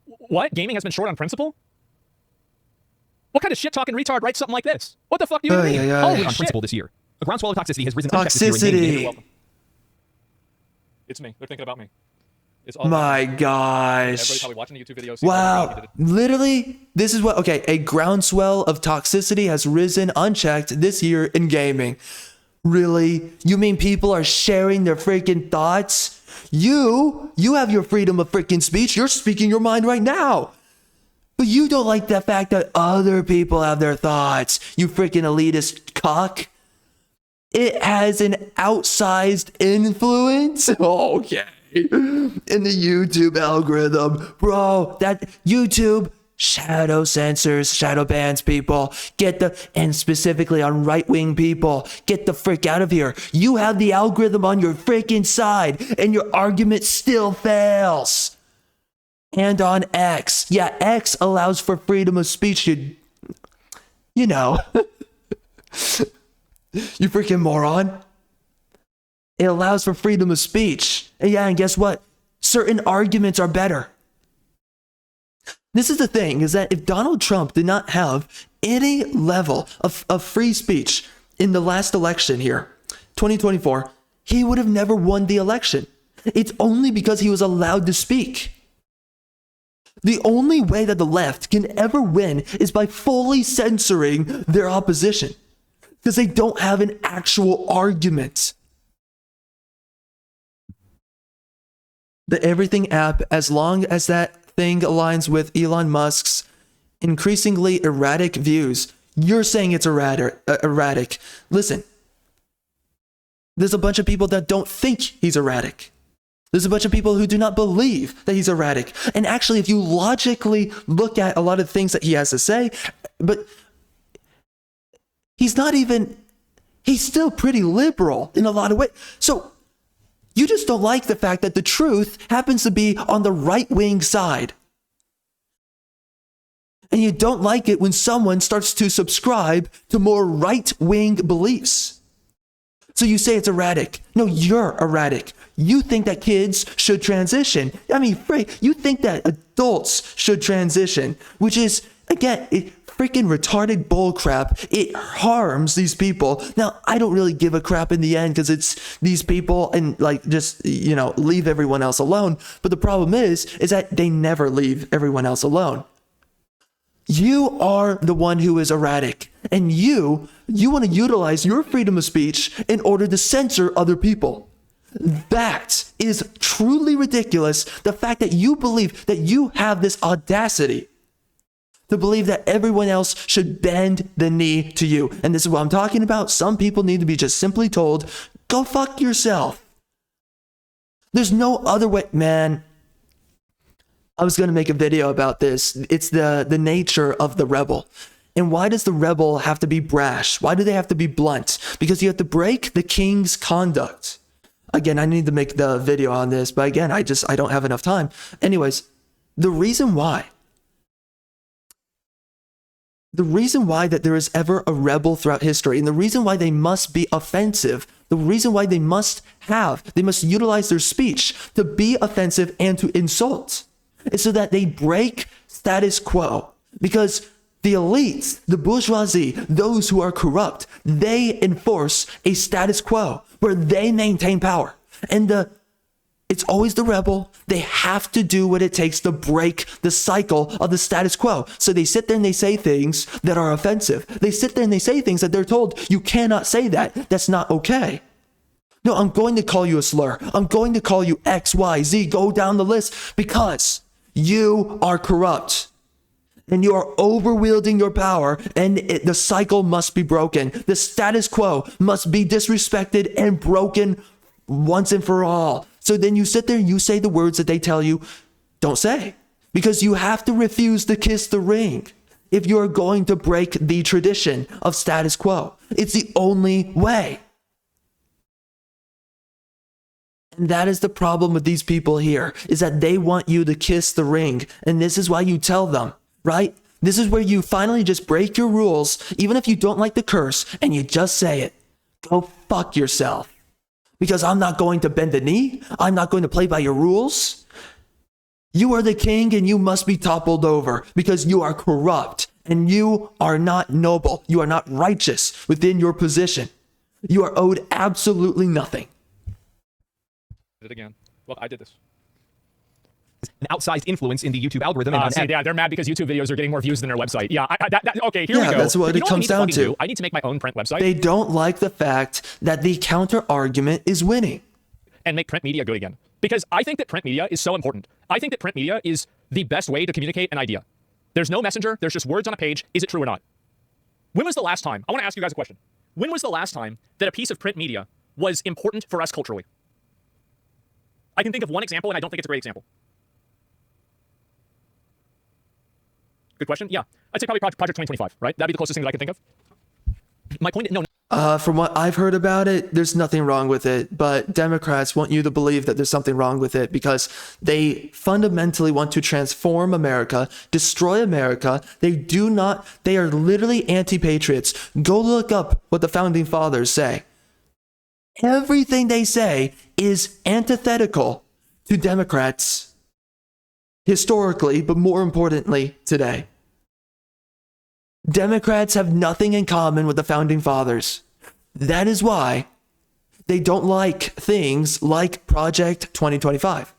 What? Gaming has been short on principle? What kind of shit talking retard writes something like this? What the fuck do you Ay, mean? ay, ay. Holy on shit. principle this year. A groundswell of toxicity has risen unchecked this year in gaming. Toxicity. You're welcome. It's me. They're thinking about me. It's all My Everybody's gosh. probably watching the YouTube videos. seeing Wow. everybody did it. Literally, this is what, okay, a groundswell of toxicity has risen unchecked this year in gaming. Really? You mean people are sharing their freaking thoughts? You have your freedom of freaking speech. You're speaking your mind right now. But you don't like the fact that other people have their thoughts. You freaking elitist cock. It has an outsized influence. Okay. In the YouTube algorithm. Bro, that YouTube shadow censors, shadow bans people. And specifically on right-wing people, get the frick out of here. You have the algorithm on your freaking side, and your argument still fails. And on X. Yeah, X allows for freedom of speech. You know. You freaking moron. It allows for freedom of speech. And yeah, and guess what? Certain arguments are better. This is the thing, is that if Donald Trump did not have any level of free speech in the last election here, 2024, he would have never won the election. It's only because he was allowed to speak. The only way that the left can ever win is by fully censoring their opposition, because they don't have an actual argument. The Everything app, as long as that thing aligns with Elon Musk's increasingly erratic views, you're saying it's erratic. Listen, there's a bunch of people that don't think he's erratic. There's a bunch of people who do not believe that he's erratic. And actually, if you logically look at a lot of things that he has to say, but he's still pretty liberal in a lot of ways. So you just don't like the fact that the truth happens to be on the right-wing side. And you don't like it when someone starts to subscribe to more right-wing beliefs. So you say it's erratic. No, you're erratic. You think that kids should transition. I mean, you think that adults should transition, which is, again, freaking retarded bullcrap. It harms these people. Now, I don't really give a crap in the end because it's these people and like just, leave everyone else alone. But the problem is that they never leave everyone else alone. You are the one who is erratic, and you want to utilize your freedom of speech in order to censor other people. That is truly ridiculous. The fact that you believe that you have this audacity to believe that everyone else should bend the knee to you. And this is what I'm talking about. Some people need to be just simply told, go fuck yourself. There's no other way, man. I was going to make a video about this. It's the nature of the rebel. And why does the rebel have to be brash? Why do they have to be blunt? Because you have to break the king's conduct. Again, I need to make the video on this, but again, I don't have enough time. Anyways, the reason why The reason why that there is ever a rebel throughout history, and the reason why they must be offensive, the reason why they must utilize their speech to be offensive and to insult, is so that they break status quo. Because the elites, the bourgeoisie, those who are corrupt, they enforce a status quo where they maintain power. And it's always the rebel. They have to do what it takes to break the cycle of the status quo. So they sit there and they say things that are offensive. They sit there and they say things that they're told, you cannot say that. That's not okay. No, I'm going to call you a slur. I'm going to call you X, Y, Z. Go down the list because you are corrupt. And you are overwielding your power, and the cycle must be broken. The status quo must be disrespected and broken once and for all. So then you sit there and you say the words that they tell you don't say, because you have to refuse to kiss the ring if you're going to break the tradition of status quo. It's the only way. And that is the problem with these people here, is that they want you to kiss the ring. And this is why you tell them, right? This is where you finally just break your rules, even if you don't like the curse, and you just say it. Go fuck yourself. Because I'm not going to bend the knee. I'm not going to play by your rules. You are the king and you must be toppled over because you are corrupt and you are not noble. You are not righteous within your position. You are owed absolutely nothing. Did it again. Look, I did this. An outsized influence in the YouTube algorithm. Yeah, they're mad because YouTube videos are getting more views than their website. Yeah, okay, here we go. That's what it comes down to. I need to make my own print website. They don't like the fact that the counter argument is winning. And make print media good again. Because I think that print media is so important. I think that print media is the best way to communicate an idea. There's no messenger. There's just words on a page. Is it true or not? When was the last time? I want to ask you guys a question. When was the last time that a piece of print media was important for us culturally? I can think of one example, and I don't think it's a great example. Good question. Yeah, I'd say probably Project 2025, right? That'd be the closest thing that I can think of. My point, no. From what I've heard about it, there's nothing wrong with it, but Democrats want you to believe that there's something wrong with it because they fundamentally want to transform America, destroy America. They are literally anti-patriots. Go look up what the founding fathers say. Everything they say is antithetical to Democrats historically, but more importantly, today. Democrats have nothing in common with the founding fathers. That is why they don't like things like Project 2025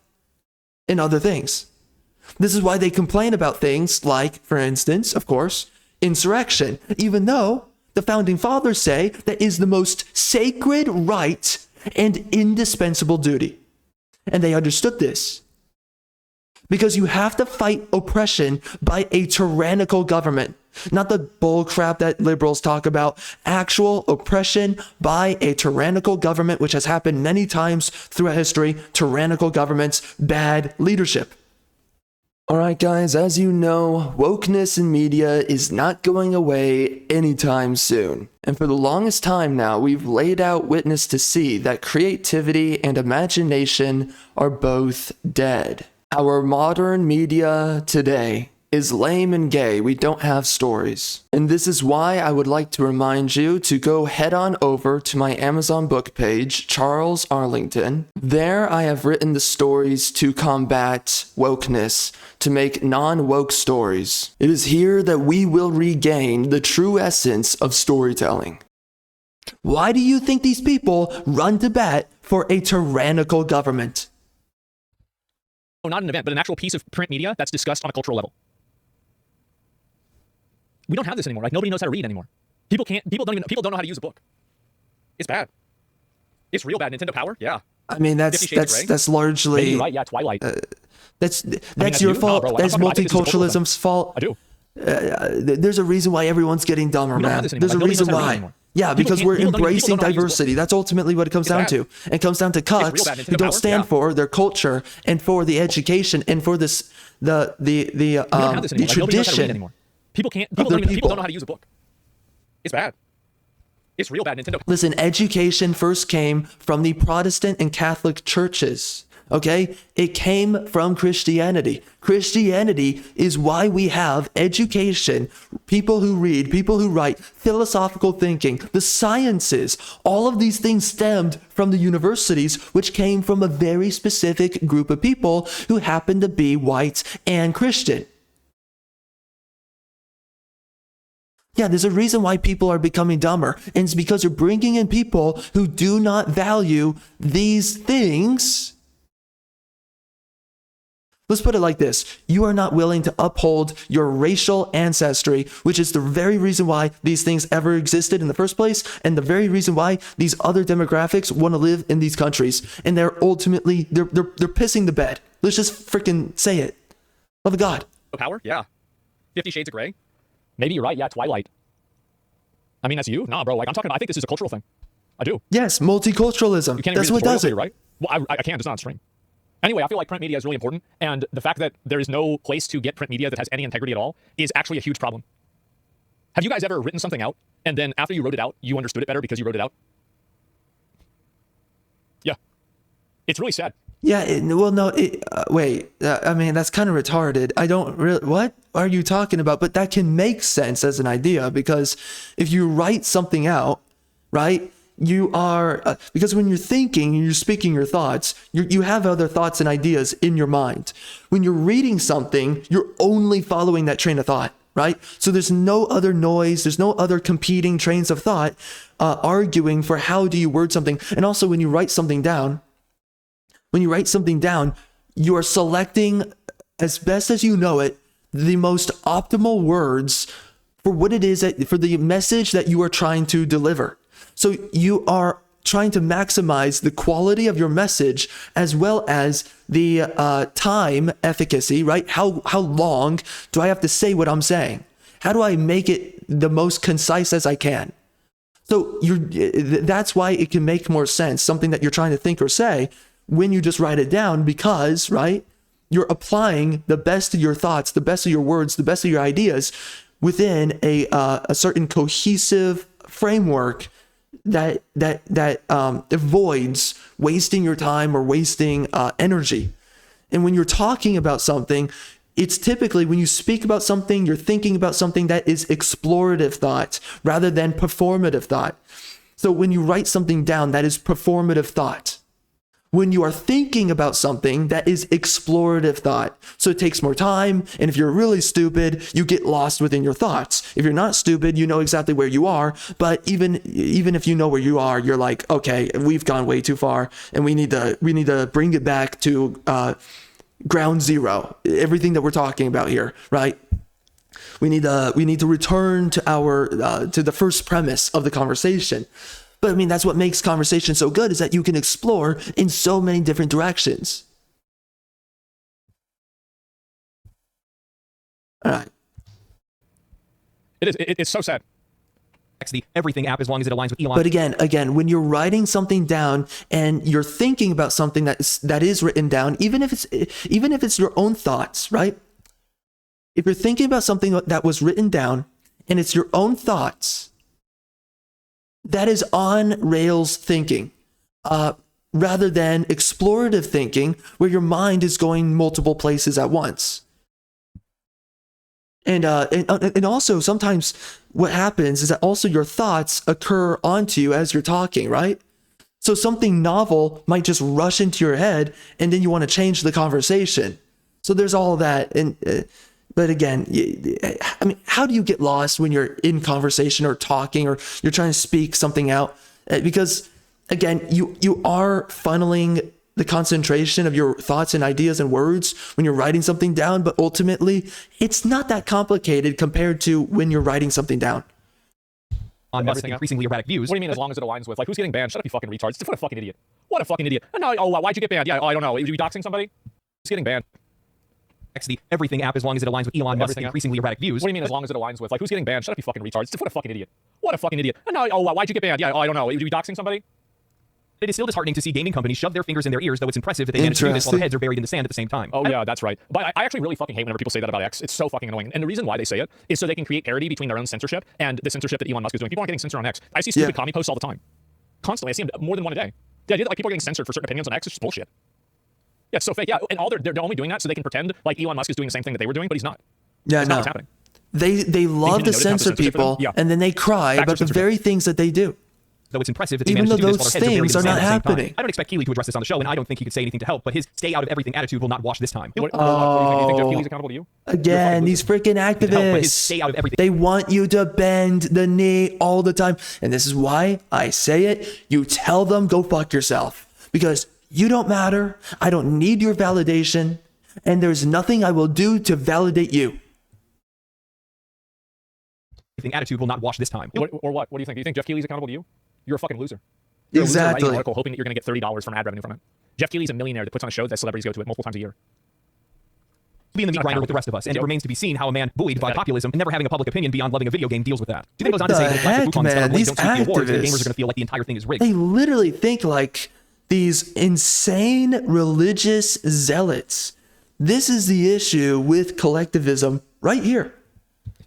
and other things. This is why they complain about things like, for instance, of course, insurrection, even though the founding fathers say that is the most sacred right and indispensable duty. And they understood this. Because you have to fight oppression by a tyrannical government. Not the bull crap that liberals talk about. Actual oppression by a tyrannical government, which has happened many times throughout history. Tyrannical governments, bad leadership. All right, guys, as you know, wokeness in media is not going away anytime soon. And for the longest time now, we've laid out witness to see that creativity and imagination are both dead. Our modern media today is lame and gay. We don't have stories. And this is why I would like to remind you to go head on over to my Amazon book page, Charles Arlington. There I have written the stories to combat wokeness, to make non-woke stories. It is here that we will regain the true essence of storytelling. Why do you think these people run to bat for a tyrannical government? Oh, not an event, but an actual piece of print media that's discussed on a cultural level. We don't have this anymore. Like, nobody knows how to read anymore. People don't know how to use a book. It's bad. It's real bad. Nintendo Power? Yeah. I mean, that's largely... Maybe, right? Yeah, Twilight. That's your fault. That's multiculturalism's fault. I do. There's a reason why everyone's getting dumber, man. There's a reason why. Yeah, because we're embracing diversity. That's ultimately what it comes down to. It comes down to cucks who don't stand for their culture and for the education and for the tradition. People don't know how to use a book. It's bad. It's real bad. Nintendo. Listen, education first came from the Protestant and Catholic churches. Okay? It came from Christianity. Christianity is why we have education, people who read, people who write, philosophical thinking, the sciences. All of these things stemmed from the universities, which came from a very specific group of people who happened to be white and Christian. Yeah, there's a reason why people are becoming dumber, and it's because you're bringing in people who do not value these things. Let's put it like this. You are not willing to uphold your racial ancestry, which is the very reason why these things ever existed in the first place, and the very reason why these other demographics want to live in these countries. And they're ultimately, they're pissing the bed. Let's just freaking say it. Love of God. Power? Yeah. 50 Shades of Grey? Maybe you're right. Yeah, Twilight. I mean, that's you? Nah, bro. Like, I think this is a cultural thing. I do. Yes, multiculturalism. You can't That's read what the does it. right? Well, I can't. It's not on stream. Anyway, I feel like print media is really important, and the fact that there is no place to get print media that has any integrity at all is actually a huge problem. Have you guys ever written something out, and then after you wrote it out, you understood it better because you wrote it out? Yeah. It's really sad. Yeah, wait, I mean, that's kind of retarded. I don't really, what are you talking about? But that can make sense as an idea, because if you write something out, right, you are, because when you're thinking and you're speaking your thoughts, you have other thoughts and ideas in your mind. When you're reading something, you're only following that train of thought, right? So there's no other noise, there's no other competing trains of thought arguing for how do you word something. And also when you write something down, you are selecting, as best as you know it, the most optimal words for what it is, for the message that you are trying to deliver. So you are trying to maximize the quality of your message as well as the time efficacy, right? How long do I have to say what I'm saying? How do I make it the most concise as I can? So that's why it can make more sense, something that you're trying to think or say, when you just write it down, because, right, you're applying the best of your thoughts, the best of your words, the best of your ideas within a certain cohesive framework that avoids wasting your time or wasting energy. And when you're talking about something, it's typically when you speak about something, you're thinking about something that is explorative thought rather than performative thought. So when you write something down, that is performative thought. When you are thinking about something, that is explorative thought. So it takes more time, and if you're really stupid, you get lost within your thoughts. If you're not stupid, you know exactly where you are, but even if you know where you are, you're like, okay, we've gone way too far, and we need to bring it back to ground zero. Everything that we're talking about here, right? We need to return to to the first premise of the conversation. But I mean, that's what makes conversation so good, is that you can explore in so many different directions. All right. It's so sad. The Everything app, as long as it aligns with Elon. But again, when you're writing something down and you're thinking about something that is written down, even if it's your own thoughts, right? If you're thinking about something that was written down and it's your own thoughts, that is on rails thinking, rather than explorative thinking, where your mind is going multiple places at once. And also sometimes what happens is that also your thoughts occur onto you as you're talking, right? So something novel might just rush into your head, and then you want to change the conversation. So there's all that. And but again, I mean, how do you get lost when you're in conversation or talking, or you're trying to speak something out? Because again, you are funneling the concentration of your thoughts and ideas and words when you're writing something down, but ultimately it's not that complicated compared to when you're writing something down. On Musk's increasingly erratic views. What do you mean, as long as it aligns with, like, who's getting banned? Shut up, you fucking retards. What a fucking idiot. What a fucking idiot. No, why'd you get banned? Yeah, I don't know. Were you doxing somebody? Who's getting banned? The Everything app, as long as it aligns with Elon Musk's increasingly erratic views. What do you mean, as long as it aligns with, like, who's getting banned? Shut up, you fucking retards. What a fucking idiot. What a fucking idiot. No, why'd you get banned? Yeah, I don't know. Were you doxing somebody? It is still disheartening to see gaming companies shove their fingers in their ears, though it's impressive that they manage to do this while their heads are buried in the sand at the same time. Oh, yeah, that's right. But I actually really fucking hate whenever people say that about X. It's so fucking annoying. And the reason why they say it is so they can create parity between their own censorship and the censorship that Elon Musk is doing. People aren't getting censored on X. I see stupid commie posts all the time. Constantly. I see them more than one a day. The idea that, like, people are getting censored for certain opinions on X is just bullshit. Yeah, it's so fake. Yeah, and all they're only doing that so they can pretend like Elon Musk is doing the same thing that they were doing, but he's not. Yeah, That's no. not what's happening. They love to notice how the censor censorship for them? people, Yeah. and then they cry Factual about the censorship. very things that they do. Though it's impressive that they Even managed to though do this those while our heads things are are buried in the not sand at the same time. happening. I don't expect Keeley to address this on the show, and I don't think he could say anything to help, but his stay out of everything attitude will not wash this time. What do you think? Jeff Keighley's accountable to you? Again, these freaking help, but his activists. stay out of everything. They want you to bend the knee all the time. And this is why I say it. You tell them, go fuck yourself. Because you don't matter. I don't need your validation. And there's nothing I will do to validate you. Attitude will not wash this time. What do you think? Do you think Jeff Keighley's accountable to you? You're a fucking loser. You're a loser Exactly. writing an article hoping that you're going to get $30 from ad revenue from it. Jeff Keighley's a millionaire that puts on a show that celebrities go to it multiple times a year. Be in the meat grinder with the rest of us, and it remains to be seen how a man buoyed by populism and never having a public opinion beyond loving a video game deals with that. Do you think it goes on to say the that if Black heck, Wukong and Stellar man? Blade These don't sweep the awards, then activists- gamers are going to feel like the entire thing is rigged? They literally think like these insane religious zealots. This is the issue with collectivism right here.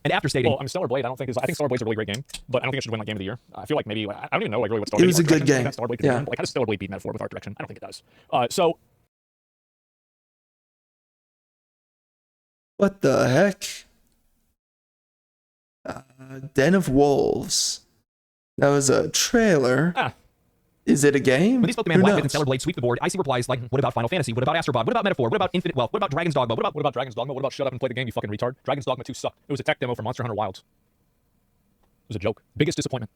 And after stating, Well, Stellar Blade, I think Stellar Blade's a really great game, but I don't think it should win like game of the year. I feel like maybe I don't even know like really what Stellar It Blade was a good game. Stellar Blade Yeah. Like how does Stellar Blade beat Metaphor with art direction? I don't think it does. So What the heck? Den of Wolves. That was a trailer. Ah. Is it a game? when these spoke to man Who Black Myth knows? and Stellar Blade sweep the board, I see replies like, what about Final Fantasy? What about Astrobot? What about Metaphor? What about Infinite Wealth? What about Dragon's Dogma? what about Dragon's Dogma? What about shut up and play the game, you fucking retard? Dragon's Dogma 2 sucked. It was a tech demo for Monster Hunter Wilds. It was a joke. Biggest disappointment.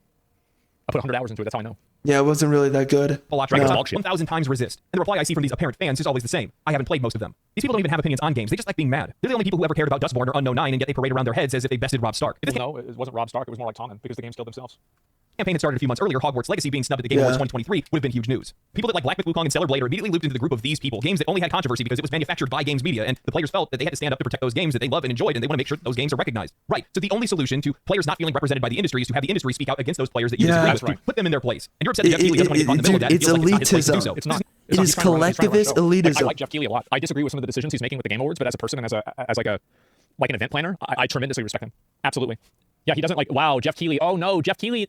I put 100 hours into it. That's how I know. Yeah, it wasn't really that good. Dragon's No. Dog 1,000 times resist. And the reply I see from these apparent fans is always the same. I haven't played most of them. These people don't even have opinions on games. They just like being mad. They're the only people who ever cared about Dustborn or Unknown 9, and yet they parade around their heads as if they bested Rob Stark. If this No, it wasn't Rob Stark. It was more like Tommen because the game killed themselves. campaign had started a few months earlier, Hogwarts Legacy being snubbed at the Game Yeah. Awards 2023 would have been huge news. People that like Black Myth Wukong and Stellar Blade are immediately looped into the group of these people. Games that only had controversy because it was manufactured by games media, and the players felt that they had to stand up to protect those games that they love and enjoyed, and they want to make sure that those games are recognized. Right. So the only solution to players not feeling represented by the industry is to have the industry speak out against those players that you Yeah. disagree with, That's right. to put them in their place. And you're upset that Jeff Keighley doesn't want to get caught in the middle of that. Dude, It feels like it's not his place to do elitism. so. It's not. It is He's trying to run the collectivist show. Like, I elitism. like Jeff Keighley a lot. I disagree with some of the decisions he's making with the Game Awards, but as a person and as like an event planner, I tremendously respect him. Absolutely. Yeah, he doesn't like, wow, Jeff Keighley. Oh no, Jeff Keighley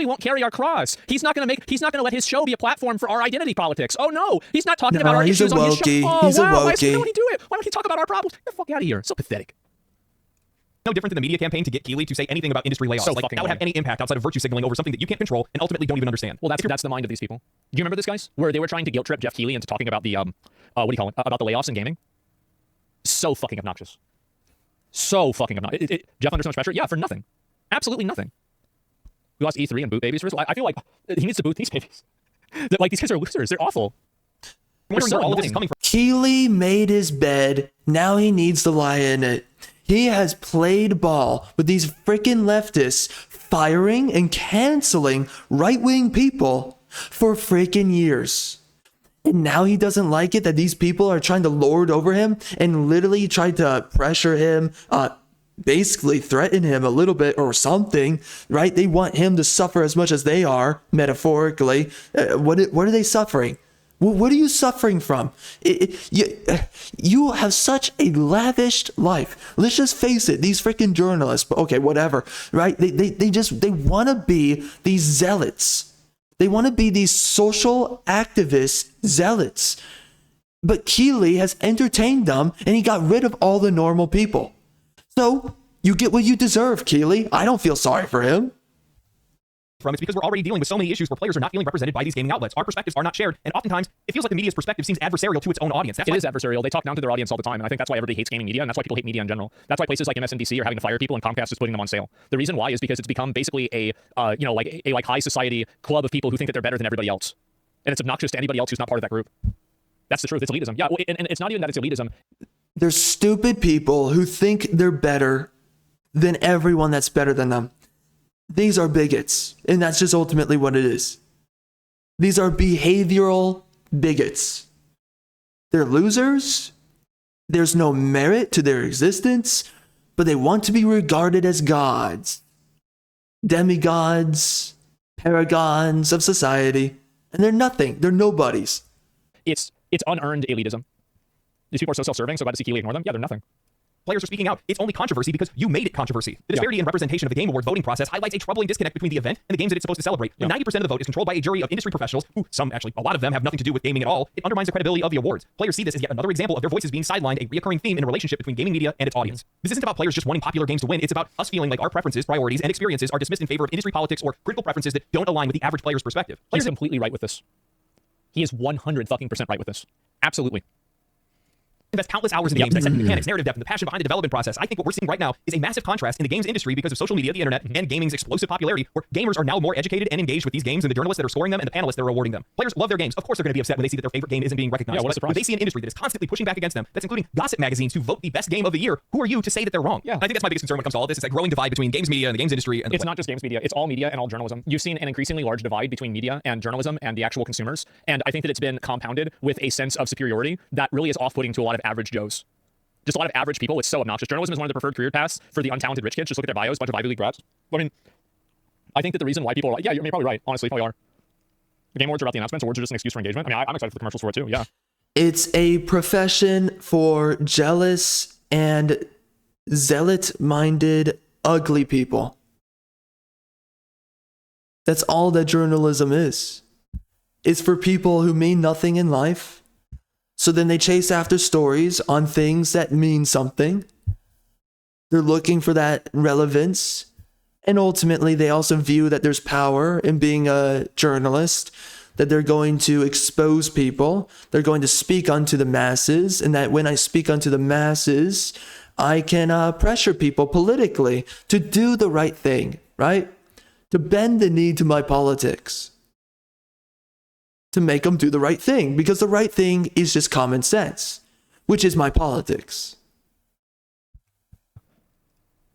won't carry our cross. He's not gonna let his show be a platform for our identity politics. Oh no, he's not talking about our he's a issues on his show. wokey. Oh He's a wow, why wokey. don't he do it? Why don't he talk about our problems? Get the fuck out of here. So pathetic. No different than the media campaign to get Keighley to say anything about industry layoffs. So Like, fucking that would have annoying. any impact outside of virtue signaling over something that you can't control and ultimately don't even understand. Well, that's the mind of these people. Do you remember this, guys? Where they were trying to guilt trip Jeff Keighley into talking about the what do you call it? About the layoffs in gaming. So fucking obnoxious. So fucking obnoxious. Jeff under so much pressure. Yeah, for nothing. Absolutely nothing. We lost E3 and boot babies. I feel like he needs to boot these babies. Like these kids are losers. They're awful. I'm wondering so where all of this is annoying. coming from. Keeley made his bed. Now he needs to lie in it. He has played ball with these freaking leftists firing and canceling right-wing people for freaking years. And now he doesn't like it that these people are trying to lord over him and literally try to pressure him, basically threaten him a little bit or something, right? They want him to suffer as much as they are, metaphorically. What are they suffering? What are you suffering from? You have such a lavished life. Let's just face it. These freaking journalists, okay, whatever, right? They want to be these zealots. They want to be these social activist zealots. But Keeley has entertained them and he got rid of all the normal people. So you get what you deserve, Keeley. I don't feel sorry for him. It's because we're already dealing with so many issues where players are not feeling represented by these gaming outlets. Our perspectives are not shared, and oftentimes it feels like the media's perspective seems adversarial to its own audience. That's It why is adversarial. They talk down to their audience all the time, and I think that's why everybody hates gaming media, and that's why people hate media in general. That's why places like MSNBC are having to fire people, and Comcast is putting them on sale. The reason why is because it's become basically a high society club of people who think that they're better than everybody else, and it's obnoxious to anybody else who's not part of that group. That's the truth. It's elitism. Yeah, and it's not even that it's elitism. There's stupid people who think they're better than everyone that's better than them. These are bigots, and that's just ultimately what it is. These are behavioral bigots. They're losers. There's no merit to their existence, but they want to be regarded as gods, demigods, paragons of society, and they're nothing. They're nobodies. It's unearned elitism. These people are so self-serving, so glad to see Keeley ignore them. Yeah, they're nothing. players are speaking out, it's only controversy because you made it controversy. The disparity in representation of the Game Award voting process highlights a troubling disconnect between the event and the games that it's supposed to celebrate. When 90% of the vote is controlled by a jury of industry professionals, who a lot of them have nothing to do with gaming at all, it undermines the credibility of the awards. Players see this as yet another example of their voices being sidelined, a recurring theme in a relationship between gaming media and its audience. This isn't about players just wanting popular games to win, it's about us feeling like our preferences, priorities, and experiences are dismissed in favor of industry politics or critical preferences that don't align with the average player's perspective. He's completely right with this. He is 100% right with this. Absolutely. Invest countless hours in the games, dissect the mechanics, narrative depth, and the passion behind the development process. I think what we're seeing right now is a massive contrast in the games industry because of social media, the internet, and gaming's explosive popularity, where gamers are now more educated and engaged with these games than the journalists that are scoring them and the panelists that are rewarding them. Players love their games. Of course, they're going to be upset when they see that their favorite game isn't being recognized. Yeah, what a surprise. When they see an industry that is constantly pushing back against them, that's including gossip magazines who vote the best game of the year, who are you to say that they're wrong? Yeah. And I think that's my biggest concern when it comes to all this. It's that growing divide between games media and the games industry. And it's not just games media, it's all media and all journalism. You've seen an increasingly large divide between media and journalism and the actual consumers. And I think that it's been compounded with a sense of superiority that really is off-putting to a lot of average Joes. Just a lot of average people. It's so obnoxious. Journalism is one of the preferred career paths for the untalented rich kids. Just look at their bios, bunch of Ivy League grads. I mean, I think that the reason why people are like, yeah, you're probably right. Honestly, you probably are. The Game Awards are about the announcements. Awards are just an excuse for engagement. I mean, I'm excited for the commercials for it too. Yeah. It's a profession for jealous and zealot-minded, ugly people. That's all that journalism is. It's for people who mean nothing in life. So then they chase after stories on things that mean something. They're looking for that relevance. And ultimately, they also view that there's power in being a journalist, that they're going to expose people, they're going to speak unto the masses, and that when I speak unto the masses, I can pressure people politically to do the right thing, right? To bend the knee to my politics. To make them do the right thing, because the right thing is just common sense, which is my politics.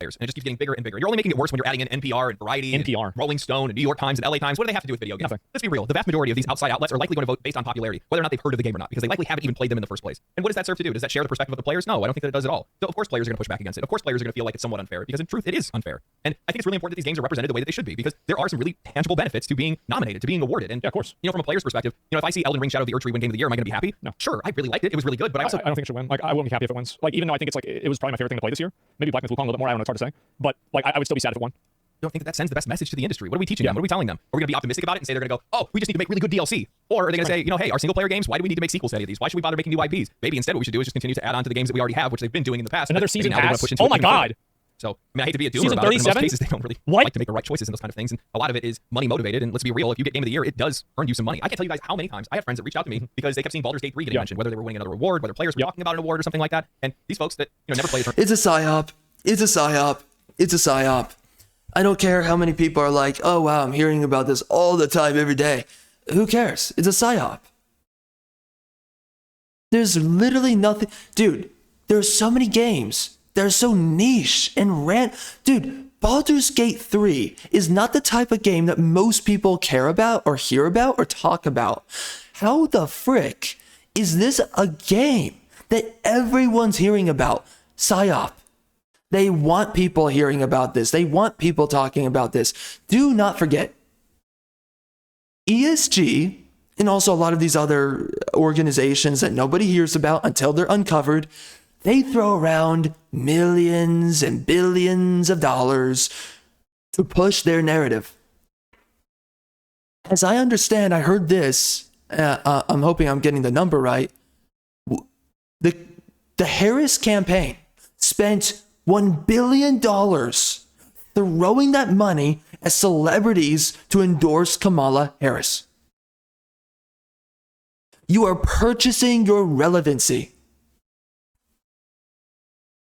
And it just keeps getting bigger and bigger. You're only making it worse when you're adding in NPR and Variety, NPR, and Rolling Stone, and New York Times, and LA Times. What do they have to do with video games? Nothing. Let's be real. The vast majority of these outside outlets are likely going to vote based on popularity, whether or not they've heard of the game or not, because they likely haven't even played them in the first place. And what does that serve to do? Does that share the perspective of the players? No, I don't think that it does at all. So of course players are going to push back against it. Of course players are going to feel like it's somewhat unfair, because in truth it is unfair. And I think it's really important that these games are represented the way that they should be, because there are some really tangible benefits to being nominated, to being awarded. And yeah, of course, from a player's perspective, if I see Elden Ring Shadow of the Erdtree win Game of the Year, am I going to be happy? No. Sure, I really liked it. It was really good, but I don't think it should win. Like, I wouldn't be happy if it wins. Like, even though I think it was probably my favorite thing to play this year. Maybe Black Myth Wukong a little bit more. I don't know. It's hard to say. But like, I would still be sad if it won. I don't think that sends the best message to the industry. What are we teaching them? What are we telling them? Are we going to be optimistic about it and say they're going to go, oh, we just need to make really good DLC? Or are they going to say, hey, our single player games, why do we need to make sequels to any of these? Why should we bother making new IPs? Maybe instead what we should do is just continue to add on to the games that we already have, which they've been doing in the past. Another season pass. Oh my God. So, I hate to be a doomer Season about it, but in 37? most cases, they don't really like to make the right choices in those kind of things. And a lot of it is money motivated. And let's be real, if you get Game of the Year, it does earn you some money. I can't tell you guys how many times I had friends that reached out to me because they kept seeing Baldur's Gate 3 getting mentioned, whether they were winning another award, whether players were talking about an award or something like that. And these folks that never played. It's a psyop. It's a psyop. It's a psyop. I don't care how many people are like, oh wow, I'm hearing about this all the time, every day. Who cares? It's a psyop. There's literally nothing. Dude, there's so many games that are so niche and Dude, Baldur's Gate 3 is not the type of game that most people care about or hear about or talk about. How the frick is this a game that everyone's hearing about? Psyop. They want people hearing about this. They want people talking about this. Do not forget, ESG and also a lot of these other organizations that nobody hears about until they're uncovered, they throw around millions and billions of dollars to push their narrative. As I understand, I heard this, I'm hoping I'm getting the number right. The Harris campaign spent $1 billion throwing that money as celebrities to endorse Kamala Harris. You are purchasing your relevancy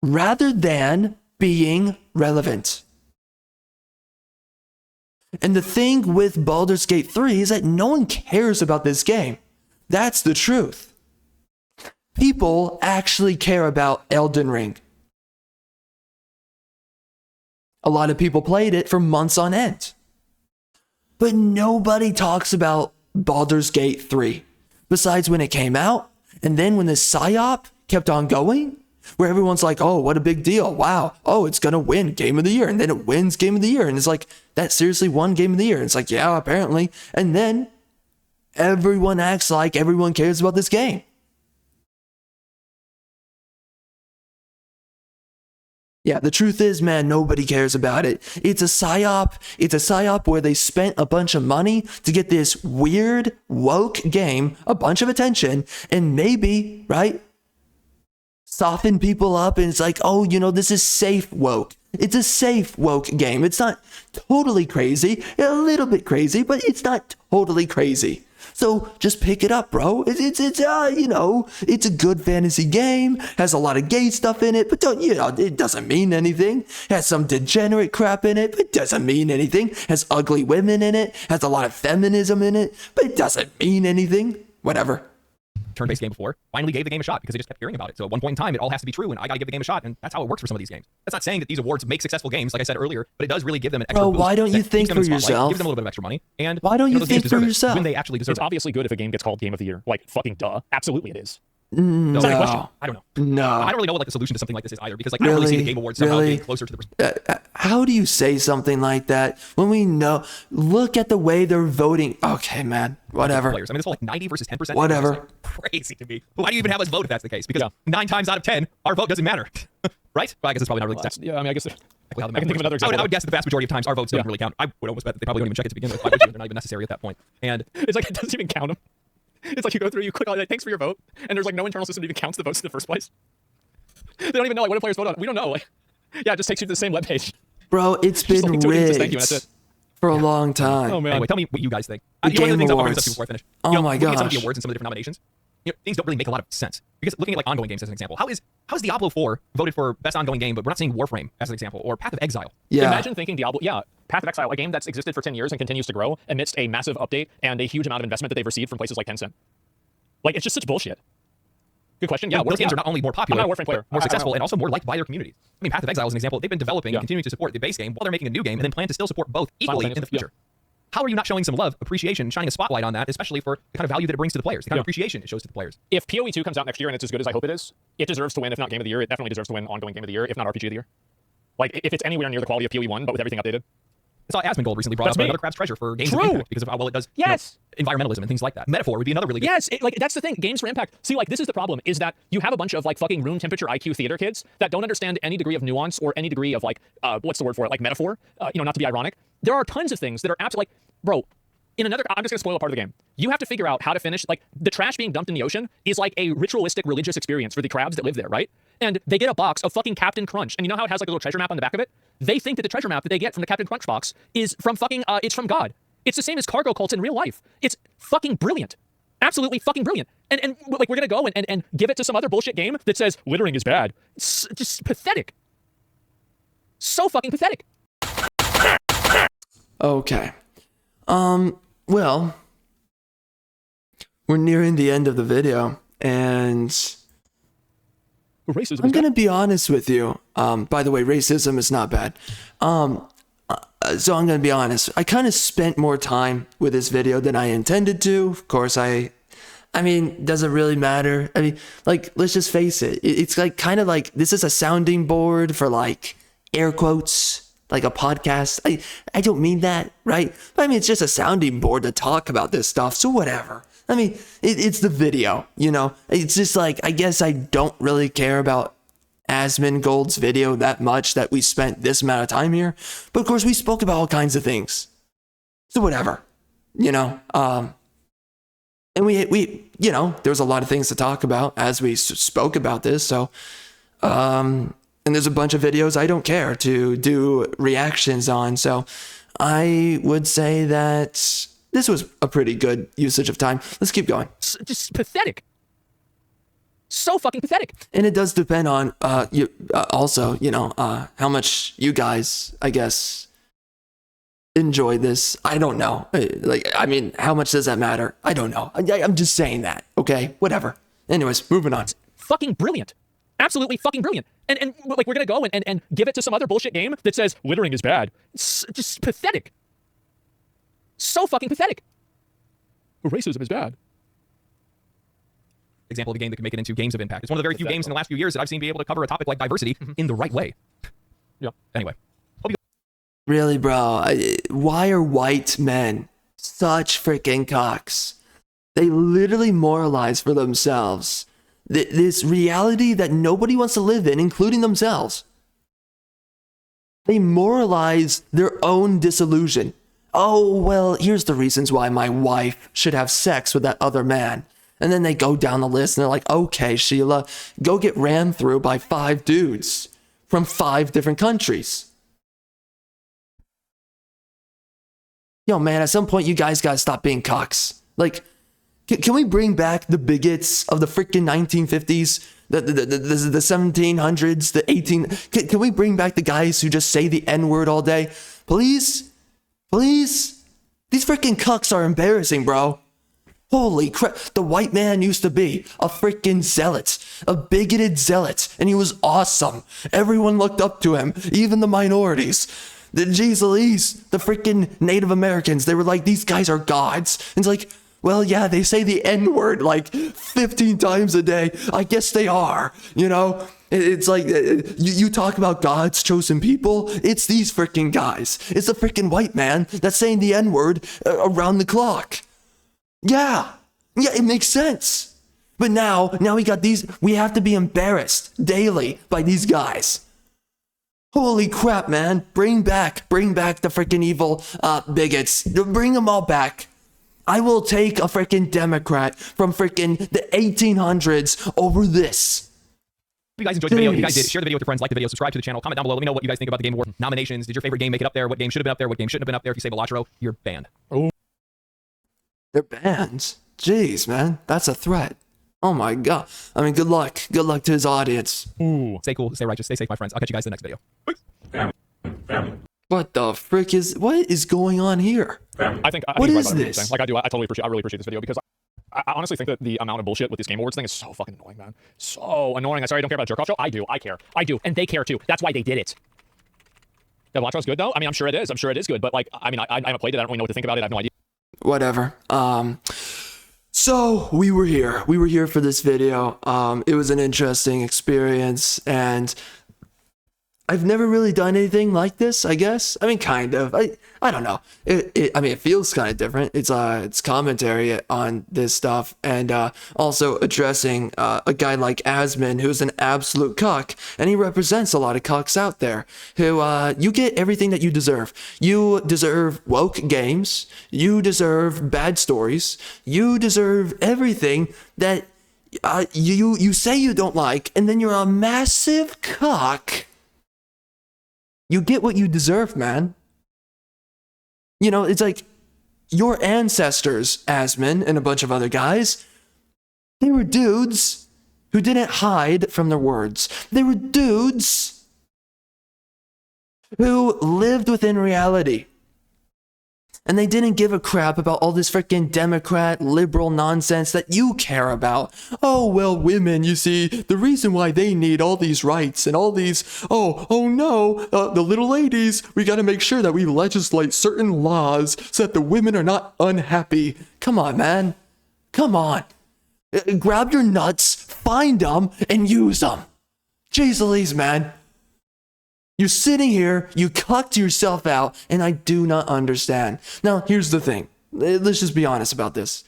rather than being relevant. And the thing with Baldur's Gate 3 is that no one cares about this game. That's the truth. People actually care about Elden Ring. A lot of people played it for months on end. But nobody talks about Baldur's Gate 3. Besides when it came out, and then when the psyop kept on going, where everyone's like, oh, what a big deal. Wow. Oh, it's going to win Game of the Year. And then it wins Game of the Year. And it's like, that seriously won Game of the Year. And it's like, yeah, apparently. And then everyone acts like everyone cares about this game. Yeah, the truth is, man, nobody cares about it. It's a psyop. It's a psyop where they spent a bunch of money to get this weird, woke game a bunch of attention, and maybe, right, soften people up, and it's like, oh, you know, this is safe woke. It's a safe woke game. It's not totally crazy, a little bit crazy, but it's not totally crazy. So just pick it up, bro. It's you know, it's a good fantasy game, has a lot of gay stuff in it, but don't, you know, it doesn't mean anything. Has some degenerate crap in it, but it doesn't mean anything. Has ugly women in it, has a lot of feminism in it, but it doesn't mean anything. Whatever. Turn-based game before, finally gave the game a shot because they just kept hearing about it. So at one point in time, it all has to be true, and I gotta give the game a shot, and that's how it works for some of these games. That's not saying that these awards make successful games, like I said earlier, but it does really give them an extra boost. Why don't you that think keeps them in for the spotlight, yourself? gives them a little bit of extra money, and Why don't you those games think for deserve it yourself? when they actually deserve It's obviously good if a game gets called Game of the Year. Like, fucking duh. Absolutely it is. No, No. question. I don't know. No. I don't really know what like the solution to something like this is either, because like I don't really see the Game Awards somehow being closer to the How do you say something like that when we know? Look at the way they're voting. Okay, man. Whatever. players. I mean, it's all like 90 versus 10%. Whatever. It's like crazy to me. Why do you even have us vote if that's the case? Because 9 times out of 10, our vote doesn't matter. Right? Well, I guess it's probably not really Yeah, I mean, I guess exactly how the I can think of another example. I would guess that the vast majority of times our votes don't really count. I would almost bet that they probably don't even check it to begin with. Why would you? They're not even necessary at that point. And it's like it doesn't even count them. It's like you go through, you click on like, thanks for your vote, and there's like no internal system that even counts the votes in the first place. They don't even know like what do players vote on. We don't know. Like, yeah, it just takes you to the same webpage. Bro, it's Just been like tweeting, just thank you, and that's rigged it. for a long time. Oh man. anyway, tell me what you guys think. The You know, one of Game the things I'll bring this up Awards. to before I finish. Oh You know, my looking at some of gosh. the awards and some of the different nominations, you know, things don't really make a lot of sense. Because looking at like ongoing games as an example, how is Diablo 4 voted for best ongoing game, but we're not seeing Warframe as an example, or Path of Exile? Yeah. Imagine thinking Diablo, Path of Exile, a game that's existed for 10 years and continues to grow amidst a massive update and a huge amount of investment that they've received from places like Tencent. Like, it's just such bullshit. Good question. Yeah, those games are not only more popular, I'm not a Warframe player. more I don't successful, know. and also more liked by their communities. I mean, Path of Exile is an example. They've been developing and continuing to support the base game while they're making a new game, and then plan to still support both equally in the Simultaneously, future. How are you not showing some love, appreciation, shining a spotlight on that, especially for the kind of value that it brings to the players, the kind of appreciation it shows to the players? If PoE 2 comes out next year and it's as good as I hope it is, it deserves to win, if not Game of the Year. It definitely deserves to win ongoing Game of the Year, if not RPG of the Year. Like, if it's anywhere near the quality of PoE 1, but with everything updated. I saw Asmongold recently brought That's up me. another Crab's Treasure for games of True. impact because of how well it does Yes. environmentalism and things like that. Metaphor would be another really good. Yes, like that's the thing. Games for impact. See, like this is the problem: is that you have a bunch of like fucking room temperature IQ theater kids that don't understand any degree of nuance or any degree of like what's the word for it? Like metaphor. You know, not to be ironic. There are tons of things that are absolutely like, bro. I'm just gonna spoil a part of the game. You have to figure out how to finish. Like the trash being dumped in the ocean is like a ritualistic religious experience for the crabs that live there, right? And they get a box of fucking Captain Crunch, and you know how it has like a little treasure map on the back of it? They think that the treasure map that they get from the Captain Crunch box is from fucking it's from God. It's the same as cargo cults in real life. It's fucking brilliant. Absolutely fucking brilliant. And like we're gonna go and give it to some other bullshit game that says littering is bad. It's just pathetic. So fucking pathetic. Okay. Well, we're nearing the end of the video, and Racism I'm is gonna be honest with you. By the way, racism is not bad. So I'm gonna be honest. I kind of spent more time with this video than I intended to. Of course, I mean, does it really matter? I mean, like, let's just face it. It's like kind of like this is a sounding board for like air quotes, like a podcast. I don't mean that, right? But I mean, it's just a sounding board to talk about this stuff. So whatever. I mean, it's the video, you know? It's just like, I guess I don't really care about Asmongold's video that much that we spent this amount of time here. But of course, we spoke about all kinds of things. So whatever, you know? And we you know, there was a lot of things to talk about as we spoke about this. So, and there's a bunch of videos I don't care to do reactions on. So I would say that this was a pretty good usage of time. Let's keep going. just pathetic. So fucking pathetic. And it does depend on you also, you know, how much you guys, I guess, enjoy this. I don't know. Like, I mean, how much does that matter? I don't know. I'm just saying that. Okay, whatever. Anyways, moving on. Fucking brilliant. Absolutely fucking brilliant. And like we're gonna go and give it to some other bullshit game that says littering is bad. It's just pathetic. So fucking pathetic. Racism is bad. Example of a game that can make it into games of impact. It's one of the very few games in the last few years that I've seen be able to cover a topic like diversity in the right way. Yeah. Anyway. Really, bro? Why are white men such freaking cocks? They literally moralize for themselves. This reality that nobody wants to live in, including themselves. They moralize their own disillusion. Oh, well, here's the reasons why my wife should have sex with that other man. And then they go down the list and they're like, okay, Sheila, go get ran through by 5 dudes from 5 different countries. Yo, man, at some point, you guys gotta stop being cocks. Like, can we bring back the bigots of the freaking 1950s, the 1700s, the 18... Can we bring back the guys who just say the N-word all day? Please? Please? These freaking cucks are embarrassing, bro. Holy crap. The white man used to be a freaking zealot, a bigoted zealot, and he was awesome. Everyone looked up to him, even the minorities. The Geesalese, the freaking Native Americans, they were like, these guys are gods. And it's like, well, yeah, they say the N-word like 15 times a day. I guess they are, you know? It's like, you talk about God's chosen people, it's these freaking guys. It's the freaking white man that's saying the N-word around the clock. Yeah, it makes sense. But now we got these, we have to be embarrassed daily by these guys. Holy crap, man. Bring back the freaking evil bigots. Bring them all back. I will take a freaking Democrat from freaking the 1800s over this. If you guys enjoyed the video, if you guys did, share the video with your friends, like the video, subscribe to the channel, comment down below. Let me know what you guys think about the Game Award nominations. Did your favorite game make it up there? What game should have been up there? What game shouldn't have been up there? If you say Velotro, you're banned. Oh. They're banned? Jeez, man. That's a threat. Oh my god. I mean, good luck. Good luck to his audience. Ooh. Stay cool, stay righteous, stay safe, my friends. I'll catch you guys in the next video. Peace. What the frick what is going on here? I think what he's is right about this? Like I really appreciate this video because I honestly think that the amount of bullshit with this Game Awards thing is so fucking annoying, man. So annoying. I'm sorry I don't care about Jerk Off Show. I do. I care. I do. And they care too. That's why they did it. The Velotro's good though? I mean, I'm sure it is. I'm sure it is good. But like, I mean, I haven't played it. I don't really know what to think about it. I have no idea. Whatever. So we were here. We were here for this video. It was an interesting experience, and I've never really done anything like this, I guess. I mean, kind of. I don't know. I mean, it feels kind of different. It's commentary on this stuff, and also addressing a guy like Asmin, who's an absolute cuck, and he represents a lot of cucks out there who you get everything that you deserve. You deserve woke games. You deserve bad stories. You deserve everything that you say you don't like, and then you're a massive cuck. You get what you deserve, man. You know, it's like your ancestors, Asmin and a bunch of other guys, they were dudes who didn't hide from their words. They were dudes who lived within reality. And they didn't give a crap about all this freaking Democrat liberal nonsense that you care about. Oh, well, women, you see, the reason why they need all these rights and all these, oh no, the little ladies, we got to make sure that we legislate certain laws so that the women are not unhappy. Come on, man. Come on. Grab your nuts, find them, and use them. Jeez Louise, man. You're sitting here, you cucked yourself out, and I do not understand. Now, here's the thing. Let's just be honest about this.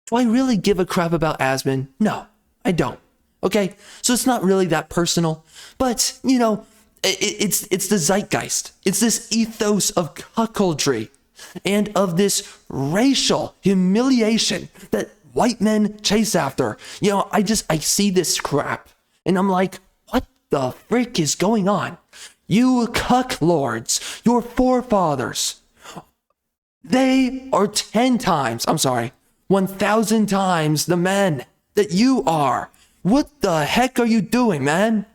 Do I really give a crap about Asmin? No, I don't. Okay? So it's not really that personal. But, you know, it's the zeitgeist. It's this ethos of cuckoldry and of this racial humiliation that white men chase after. You know, I see this crap, and I'm like, what the frick is going on? You cuck lords, your forefathers, they are 10 times, 1,000 times the men that you are. What the heck are you doing, man?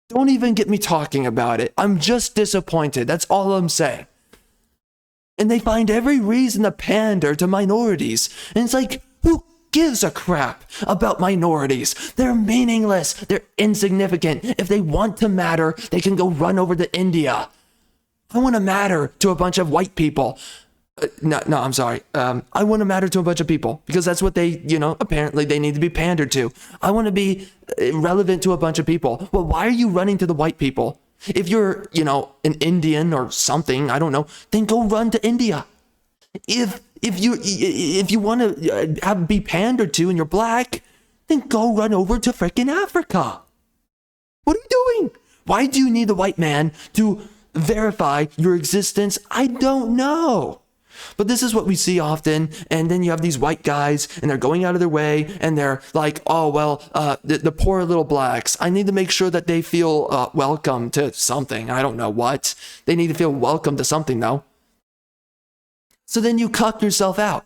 Don't even get me talking about it. I'm just disappointed. That's all I'm saying. And they find every reason to pander to minorities. And it's like, who gives a crap about minorities? They're meaningless. They're insignificant. If they want to matter, they can go run over to India. I want to matter to a bunch of white people. I'm sorry. I want to matter to a bunch of people because that's what they, apparently they need to be pandered to. I want to be relevant to a bunch of people. Well, why are you running to the white people? If you're, an Indian or something, I don't know, then go run to India. If you want to be pandered to and you're black, then go run over to freaking Africa. What are you doing? Why do you need the white man to verify your existence? I don't know. But this is what we see often, and then you have these white guys, and they're going out of their way, and they're like, oh, well, the poor little blacks, I need to make sure that they feel welcome to something. I don't know what. They need to feel welcome to something, though. So then you cuck yourself out,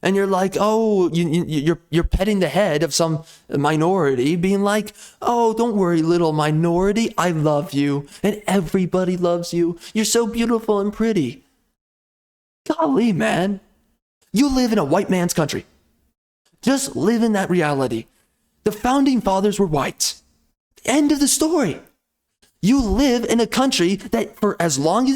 and you're like, oh, you're petting the head of some minority, being like, oh, don't worry, little minority, I love you, and everybody loves you. You're so beautiful and pretty. Golly, man. You live in a white man's country. Just live in that reality. The founding fathers were white. End of the story. You live in a country that for as long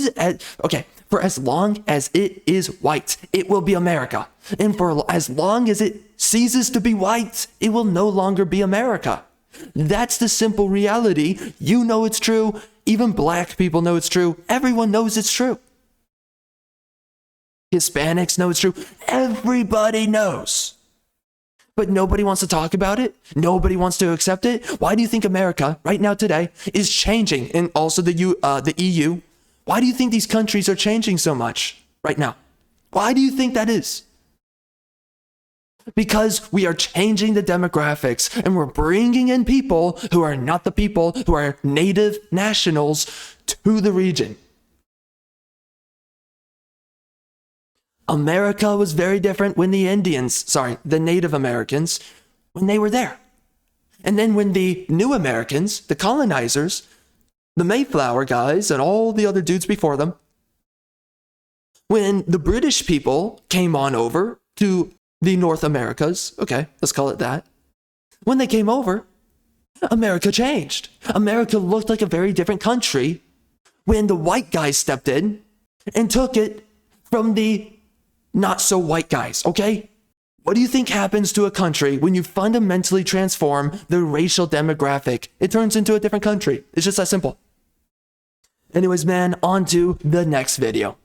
as it is white, it will be America. And for as long as it ceases to be white, it will no longer be America. That's the simple reality. You know it's true. Even black people know it's true. Everyone knows it's true. Hispanics know it's true. Everybody knows. But nobody wants to talk about it. Nobody wants to accept it. Why do you think America, right now today, is changing? And also the EU. Why do you think these countries are changing so much right now? Why do you think that is? Because we are changing the demographics and we're bringing in people who are not the people who are native nationals to the region. America was very different when the Native Americans, when they were there. And then when the new Americans, the colonizers, the Mayflower guys, and all the other dudes before them, when the British people came on over to the North Americas, okay, let's call it that. When they came over, America changed. America looked like a very different country when the white guys stepped in and took it from the not so white guys, okay? What do you think happens to a country when you fundamentally transform the racial demographic? It turns into a different country. It's just that simple. Anyways, man, on to the next video.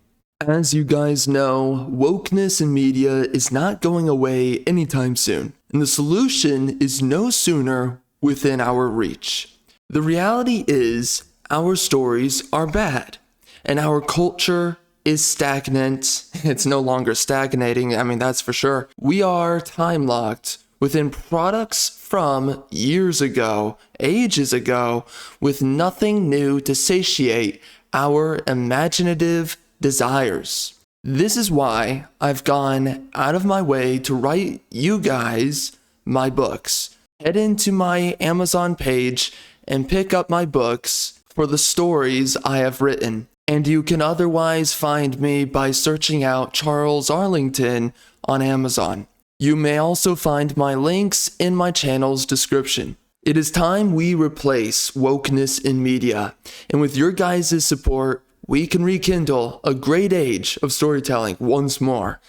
As you guys know, wokeness in media is not going away anytime soon, and the solution is no sooner within our reach. The reality is, our stories are bad, and our culture is stagnant. It's no longer stagnating, I mean, that's for sure. We are time locked within products from years ago, ages ago, with nothing new to satiate our imaginative desires. This is why I've gone out of my way to write you guys my books. Head into my Amazon page and pick up my books for the stories I have written. And you can otherwise find me by searching out Charles Arlington on Amazon. You may also find my links in my channel's description. It is time we replace wokeness in media, and with your guys' support, we can rekindle a great age of storytelling once more.